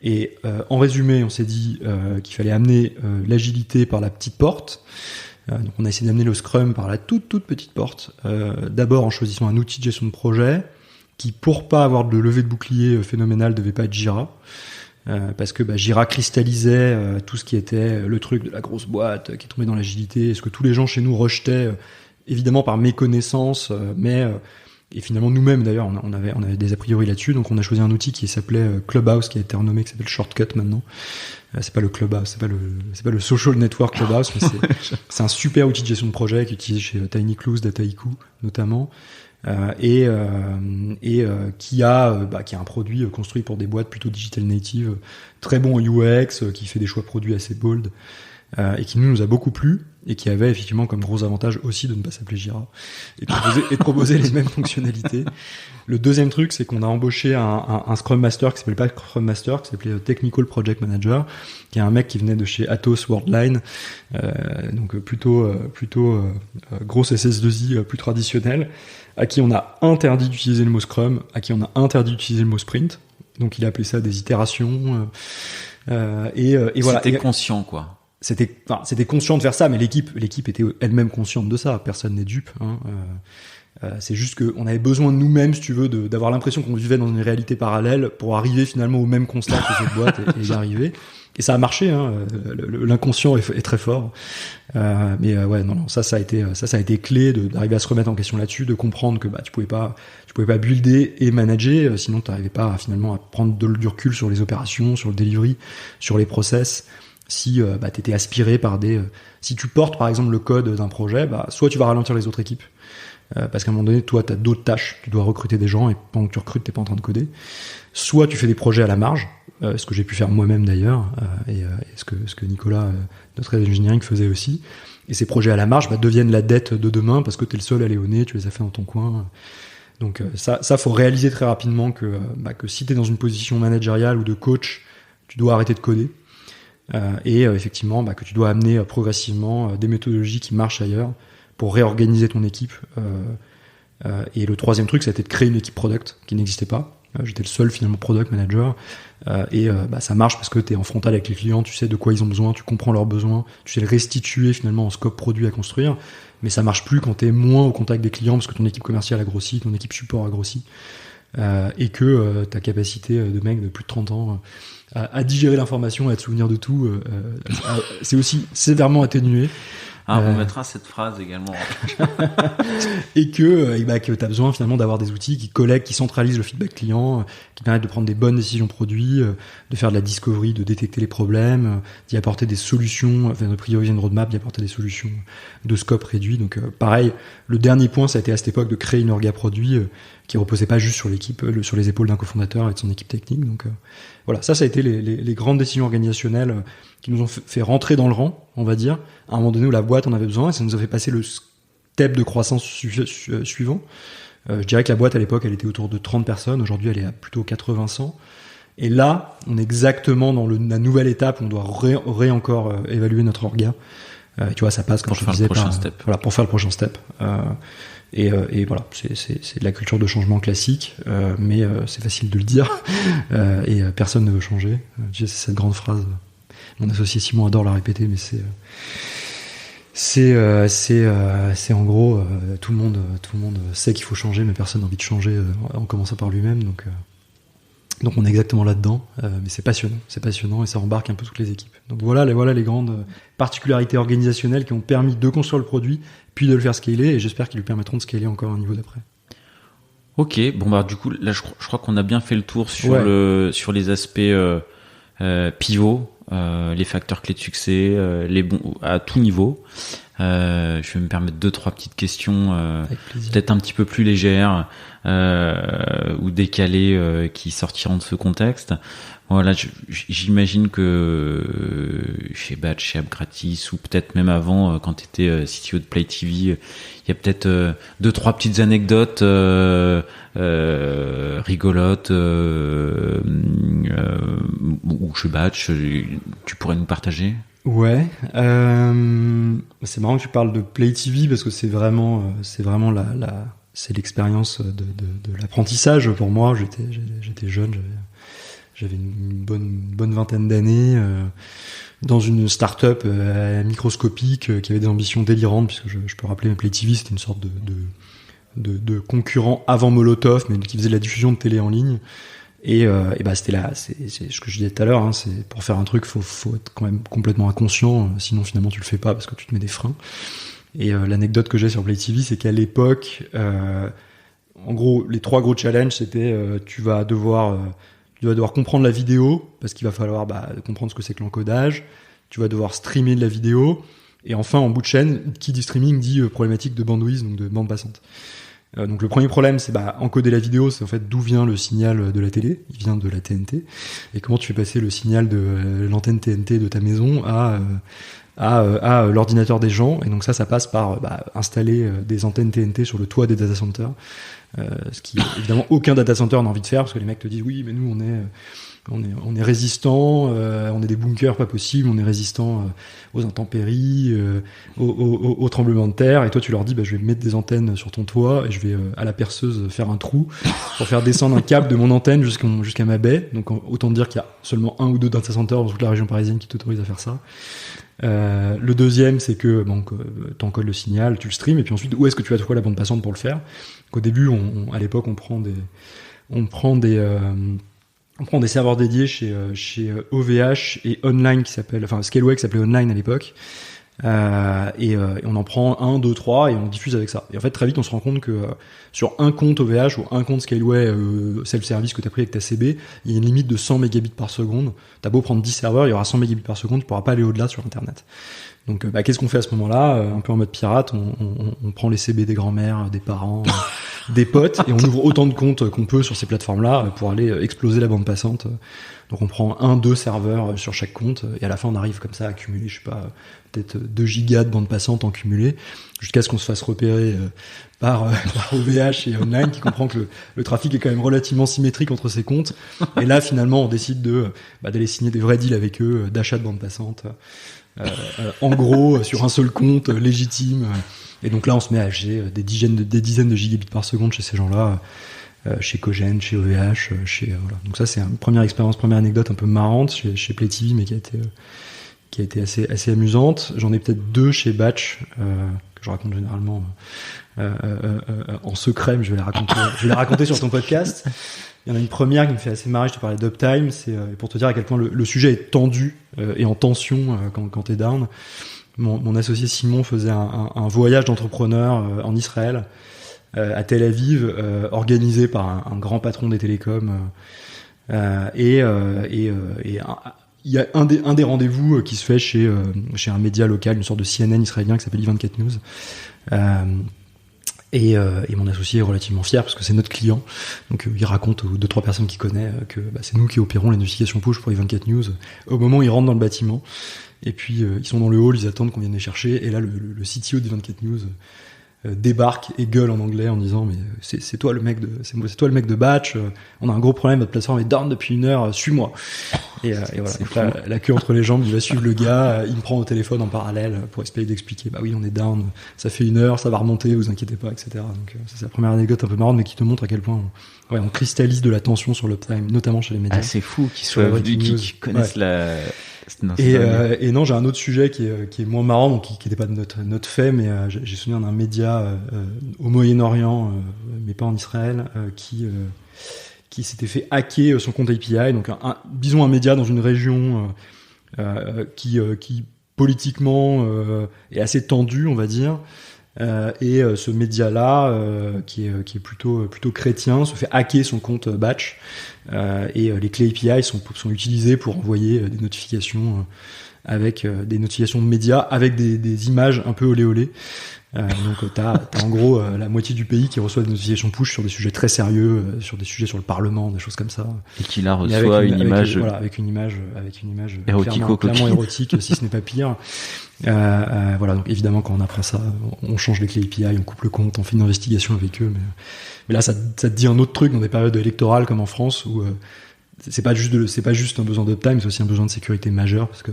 Et en résumé, on s'est dit qu'il fallait amener l'agilité par la petite porte. Donc on a essayé d'amener le Scrum par la toute petite porte. D'abord en choisissant un outil de gestion de projet qui, pour pas avoir de levée de bouclier phénoménale, devait pas être Jira. Parce que Jira cristallisait tout ce qui était le truc de la grosse boîte qui est tombé dans l'agilité. Et ce que tous les gens chez nous rejetaient, évidemment par méconnaissance, et finalement nous-mêmes d'ailleurs on avait des a priori là-dessus, donc on a choisi un outil qui s'appelait Clubhouse, qui a été renommé, qui s'appelle Shortcut maintenant. C'est pas le Clubhouse, c'est pas le social network Clubhouse, mais c'est un super outil de gestion de projet qui est utilisé chez TinyClous, Dataiku notamment, et qui a un produit construit pour des boîtes plutôt digital native, très bon en UX, qui fait des choix produits assez bold, et qui nous a beaucoup plu, et qui avait effectivement comme gros avantage aussi de ne pas s'appeler Jira et de proposer les mêmes fonctionnalités. Le deuxième truc, c'est qu'on a embauché un Scrum Master qui s'appelait pas Scrum Master, qui s'appelait Technical Project Manager, qui est un mec qui venait de chez Atos Worldline, donc plutôt grosse SS2I plus traditionnelle, à qui on a interdit d'utiliser le mot Scrum, à qui on a interdit d'utiliser le mot Sprint. Donc il a appelé ça des itérations, et voilà. C'était conscient, quoi. C'était conscient de faire ça, mais l'équipe était elle-même consciente de ça. Personne n'est dupe. C'est juste qu'on avait besoin de nous-mêmes, si tu veux, d'avoir l'impression qu'on vivait dans une réalité parallèle pour arriver finalement au même constat que cette boîte et y arriver. Et ça a marché. L'inconscient est très fort. Ça a été clé d'arriver à se remettre en question là-dessus, de comprendre que tu pouvais pas builder et manager, sinon t'arrivais pas finalement à prendre du recul sur les opérations, sur le delivery, sur les process. Si t'étais aspiré par si tu portes par exemple le code d'un projet, soit tu vas ralentir les autres équipes, parce qu'à un moment donné, toi t'as d'autres tâches, tu dois recruter des gens et pendant que tu recrutes, t'es pas en train de coder. Soit tu fais des projets à la marge, ce que j'ai pu faire moi-même d'ailleurs, et ce que Nicolas, notre head engineering, faisait aussi. Et ces projets à la marge deviennent la dette de demain parce que t'es le seul à les honner, tu les as fait dans ton coin. Donc ça faut réaliser très rapidement que si t'es dans une position managériale ou de coach, tu dois arrêter de coder. Et effectivement que tu dois amener progressivement des méthodologies qui marchent ailleurs pour réorganiser ton équipe. Et le troisième truc, ça a été de créer une équipe product qui n'existait pas. J'étais le seul finalement product manager, et ça marche parce que tu es en frontal avec les clients, tu sais de quoi ils ont besoin, tu comprends leurs besoins, tu sais le restituer finalement en scope produit à construire. Mais ça marche plus quand tu es moins au contact des clients parce que ton équipe commerciale a grossi, ton équipe support a grossi. et que ta capacité de mec de plus de 30 ans à digérer l'information, à te souvenir de tout, c'est aussi sévèrement atténué. On mettra cette phrase également. Et que tu as besoin finalement d'avoir des outils qui collectent, qui centralisent le feedback client, qui permettent de prendre des bonnes décisions produits, de faire de la discovery, de détecter les problèmes, d'y apporter des solutions, de prioriser une roadmap, d'y apporter des solutions de scope réduit. Donc pareil, le dernier point, ça a été à cette époque de créer une orga produit qui reposait pas juste sur l'équipe, sur les épaules d'un cofondateur et de son équipe technique. Donc voilà, ça a été les grandes décisions organisationnelles qui nous ont fait rentrer dans le rang, on va dire, à un moment donné où la boîte en avait besoin, et ça nous a fait passer le step de croissance suivant. Je dirais que la boîte à l'époque, elle était autour de 30 personnes, aujourd'hui elle est à plutôt 80-100. Et là, on est exactement dans la nouvelle étape où on doit encore évaluer notre orga. Tu vois, ça passe, comme je te disais, pour faire le prochain step. Et voilà, c'est de la culture de changement classique, mais c'est facile de le dire, et personne ne veut changer. C'est cette grande phrase. Mon associé Simon adore la répéter, mais c'est en gros tout le monde sait qu'il faut changer, mais personne n'a envie de changer en commençant par lui-même. Donc on est exactement là-dedans, mais c'est passionnant et ça embarque un peu toutes les équipes. Donc voilà les grandes particularités organisationnelles qui ont permis de construire le produit, puis de le faire scaler, et j'espère qu'ils lui permettront de scaler encore un niveau d'après. Ok, bon bah du coup là je crois qu'on a bien fait le tour sur les aspects pivots, les facteurs clés de succès, les bons à tout niveau. Je vais me permettre 2-3 petites questions, peut-être un petit peu plus légères ou décalées, qui sortiront de ce contexte. Voilà, j'imagine que chez Batch, chez AppGratis, ou peut-être même avant, quand tu étais CTO de Play TV, il y a peut-être 2-3 petites anecdotes rigolotes ou chez Batch, tu pourrais nous partager? Ouais, c'est marrant que tu parles de Play TV parce que c'est vraiment c'est l'expérience de l'apprentissage pour moi. J'étais jeune, j'avais une bonne vingtaine d'années dans une start-up microscopique qui avait des ambitions délirantes, puisque je peux rappeler, Play TV c'était une sorte de concurrent avant Molotov, mais qui faisait de la diffusion de télé en ligne. Et c'était là, c'est ce que je disais tout à l'heure, hein, c'est pour faire un truc, faut être quand même complètement inconscient, sinon finalement tu le fais pas parce que tu te mets des freins. Et l'anecdote que j'ai sur Play TV, c'est qu'à l'époque, en gros, les 3 gros challenges, c'était tu vas devoir comprendre la vidéo parce qu'il va falloir comprendre ce que c'est que l'encodage. Tu vas devoir streamer de la vidéo. Et enfin, en bout de chaîne, qui dit streaming dit problématique de bandwidth, donc de bande passante. Donc le premier problème, c'est encoder la vidéo, c'est en fait d'où vient le signal de la télé. Il vient de la TNT. Et comment tu fais passer le signal de l'antenne TNT de ta maison à l'ordinateur des gens. Et donc ça passe par installer des antennes TNT sur le toit des data centers. Ce qui évidemment aucun data center n'a envie de faire, parce que les mecs te disent oui, mais nous on est résistant, on est des bunkers pas possible, on est résistant aux intempéries, aux tremblements de terre. Et toi tu leur dis je vais mettre des antennes sur ton toit et je vais à la perceuse faire un trou pour faire descendre un câble de mon antenne jusqu'à ma baie. Donc autant dire qu'il y a seulement 1 ou 2 data centers dans toute la région parisienne qui t'autorisent à faire ça. Le deuxième, c'est que t'encodes le signal, tu le stream, et puis ensuite où est-ce que tu vas trouver la bande passante pour le faire? Donc, au début, à l'époque, on prend des serveurs dédiés chez OVH et Online Scaleway qui s'appelait Online à l'époque. Et on en prend 1, 2, 3 et on diffuse avec ça. Et en fait, très vite, on se rend compte que sur un compte OVH ou un compte Scaleway self-service que tu as pris avec ta CB, il y a une limite de 100 mégabits par seconde. T'as beau prendre 10 serveurs, il y aura 100 mégabits par seconde, tu pourras pas aller au-delà sur Internet. Donc, qu'est-ce qu'on fait à ce moment-là? Un peu en mode pirate, on prend les CB des grands-mères, des parents, des potes, et on ouvre autant de comptes qu'on peut sur ces plateformes-là pour aller exploser la bande passante. Donc on prend 1, 2 serveurs sur chaque compte, et à la fin on arrive comme ça à accumuler, je sais pas, peut-être 2 gigas de bande passante en cumulé, jusqu'à ce qu'on se fasse repérer par OVH et Online, qui comprend que le trafic est quand même relativement symétrique entre ces comptes. Et là finalement on décide d'aller signer des vrais deals avec eux, d'achat de bande passante, en gros sur un seul compte légitime. Et donc là on se met à acheter des dizaines de gigabits par seconde chez ces gens-là. Chez Cogen, chez OVH, voilà. Donc ça c'est une première expérience, première anecdote un peu marrante chez Play TV, mais qui qui a été assez amusante. J'en ai peut-être 2 chez Batch que je raconte généralement en secret, mais je vais les raconter sur ton podcast. Il y en a une première qui me fait assez marrer, je te parlais d'Uptime, c'est pour te dire à quel point le sujet est tendu et en tension quand t'es down. Mon associé Simon faisait un voyage d'entrepreneur en Israël, à Tel Aviv, organisé par un grand patron des télécoms. Il y a un des rendez-vous qui se fait chez un média local, une sorte de CNN israélien qui s'appelle i24 News. Et mon associé est relativement fier parce que c'est notre client. Donc il raconte aux 2-3 personnes qu'il connaît que c'est nous qui opérons les notifications push pour i24 News au moment où ils rentrent dans le bâtiment. Et puis ils sont dans le hall, ils attendent qu'on vienne les chercher. Et là le CTO d'i24 News débarque et gueule en anglais en disant mais c'est toi le mec de Batch, on a un gros problème, votre plateforme est down depuis 1 heure, suis-moi. Et voilà, donc là, la queue entre les jambes, il va suivre le gars, il me prend au téléphone en parallèle pour essayer d'expliquer bah oui on est down, ça fait 1 heure, ça va remonter, vous inquiétez pas, etc. Donc ça, c'est la première anecdote un peu marrante mais qui te montre à quel point on cristallise de la tension sur l'uptime, notamment chez les médias. C'est fou qu'ils connaissent la... Non, et non, j'ai un autre sujet qui est moins marrant, donc qui n'était pas de notre fait, mais j'ai souvenir d'un média au Moyen-Orient, mais pas en Israël, qui s'était fait hacker son compte API. Donc, disons un média dans une région qui politiquement est assez tendue, on va dire. Et ce média-là, qui est plutôt chrétien, se fait hacker son compte Batch, et les clés API sont utilisées pour envoyer des notifications avec des notifications de médias avec des images un peu olé olé. Donc t'as en gros la moitié du pays qui reçoit des notifications push sur des sujets très sérieux, sur des sujets sur le Parlement, des choses comme ça. Et qui la reçoit avec une image clairement érotique, si ce n'est pas pire. Voilà, donc évidemment quand on apprend ça, on change les clés API, on coupe le compte, on fait une investigation avec eux. Mais là, ça te dit un autre truc dans des périodes électorales comme en France où c'est pas juste un besoin d'uptime, c'est aussi un besoin de sécurité majeur parce que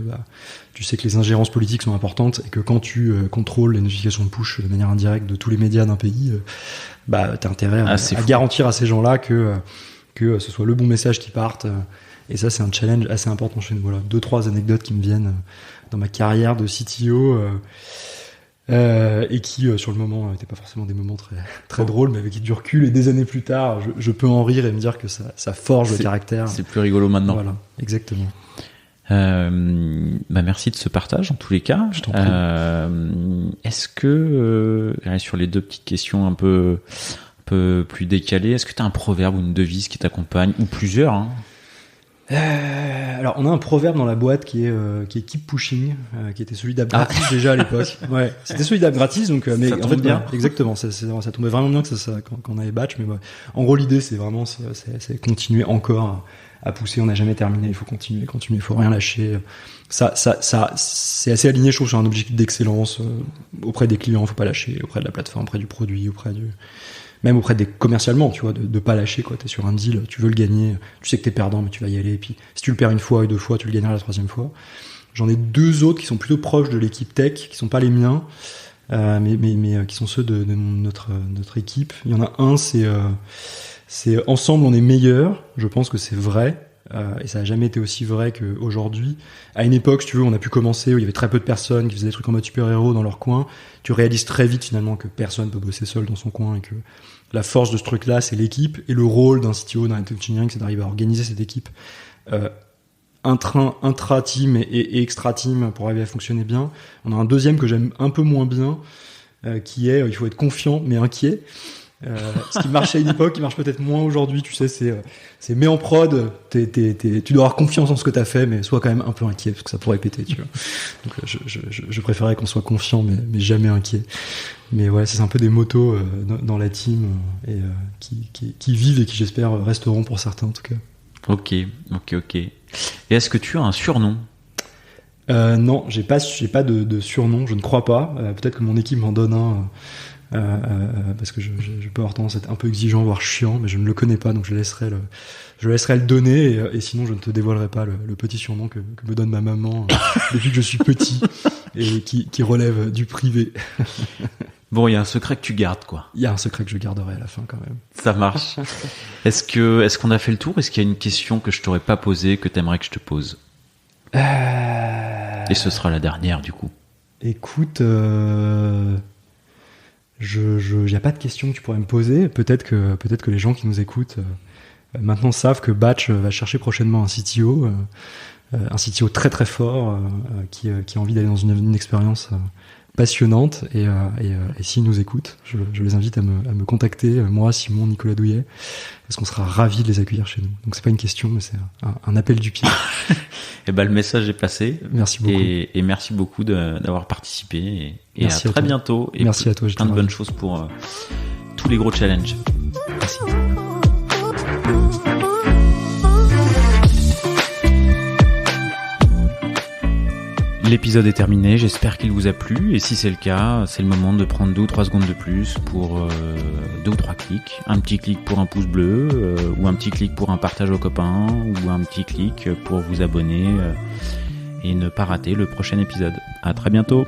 tu sais que les ingérences politiques sont importantes et que quand tu contrôles les notifications de push de manière indirecte de tous les médias d'un pays, t'as intérêt à garantir à ces gens-là que ce soit le bon message qui parte. Et ça, c'est un challenge assez important chez nous. Voilà, 2-3 anecdotes qui me viennent dans ma carrière de CTO et qui, sur le moment, n'étaient pas forcément des moments très drôles, mais avec du recul et des années plus tard, je peux en rire et me dire que ça forge le caractère. C'est plus rigolo maintenant. Voilà, exactement. Merci de ce partage en tous les cas. Je t'en prie. Est-ce que sur les 2 petites questions un peu plus décalées, est-ce que tu as un proverbe ou une devise qui t'accompagne ou plusieurs hein alors on a un proverbe dans la boîte qui est keep pushing, qui était celui d'AppGratis déjà à l'époque. Ouais, c'était celui d'AppGratis, donc mais ça tombe bien. Exactement, ça tombait vraiment bien que ça quand on avait Batch, mais en gros l'idée c'est vraiment c'est continuer encore à pousser, on n'a jamais terminé, il faut continuer, il faut rien lâcher. Ça c'est assez aligné, je trouve, sur un objectif d'excellence auprès des clients, faut pas lâcher, auprès de la plateforme, auprès du produit, même auprès des commercialement, tu vois, de pas lâcher, quoi. T'es sur un deal, tu veux le gagner, tu sais que t'es perdant, mais tu vas y aller, et puis si tu le perds 1 fois et 2 fois, tu le gagneras la 3e fois. J'en ai 2 autres qui sont plutôt proches de l'équipe tech, qui sont pas les miens, mais qui sont ceux de notre équipe. Il y en a un, c'est ensemble on est meilleurs. Je pense que c'est vrai. Et ça a jamais été aussi vrai qu'aujourd'hui. À une époque, si tu veux, on a pu commencer où il y avait très peu de personnes qui faisaient des trucs en mode super-héros dans leur coin. Tu réalises très vite finalement que personne peut bosser seul dans son coin et que la force de ce truc-là, c'est l'équipe. Et le rôle d'un CTO, d'un engineering, c'est d'arriver à organiser cette équipe intra-team et extra-team pour arriver à fonctionner bien. On a un deuxième que j'aime un peu moins bien, qui est il faut être confiant mais inquiet. Ce qui marchait à une époque, qui marche peut-être moins aujourd'hui, tu sais, c'est mets en prod, tu dois avoir confiance en ce que t'as fait, mais sois quand même un peu inquiet parce que ça pourrait péter, tu vois. Donc je préférais qu'on soit confiant, mais jamais inquiet. Mais ouais, c'est un peu des motos dans la team et qui vivent et qui j'espère resteront pour certains en tout cas. Ok. Et est-ce que tu as un surnom? Non, j'ai pas de surnom, je ne crois pas. Peut-être que mon équipe m'en donne un. Parce que je peux avoir tendance à être un peu exigeant, voire chiant, mais je ne le connais pas, donc je laisserai le donner, et sinon je ne te dévoilerai pas le petit surnom que me donne ma maman depuis que je suis petit et qui relève du privé. Bon, il y a un secret que tu gardes, quoi. Il y a un secret que je garderai à la fin, quand même. Ça marche. Est-ce qu'on a fait le tour? Est-ce qu'il y a une question que je t'aurais pas posée que t'aimerais que je te pose? Et ce sera la dernière du coup. Écoute, y a pas de questions que tu pourrais me poser. Peut-être que les gens qui nous écoutent maintenant savent que Batch va chercher prochainement un CTO très très fort qui a envie d'aller dans une expérience passionnante et s'ils nous écoutent, je les invite à me contacter, moi, Simon, Nicolas Douillet, parce qu'on sera ravis de les accueillir chez nous. Donc c'est pas une question, mais c'est un appel du pied. Et le message est passé. Merci beaucoup. Et merci beaucoup d'avoir participé et merci à très bientôt. Et merci à toi. Plein de bonnes choses pour tous les gros challenges. Merci. L'épisode est terminé, j'espère qu'il vous a plu, et si c'est le cas, c'est le moment de prendre 2 ou 3 secondes de plus pour 2 ou 3 clics. Un petit clic pour un pouce bleu, ou un petit clic pour un partage aux copains, ou un petit clic pour vous abonner et ne pas rater le prochain épisode. À très bientôt.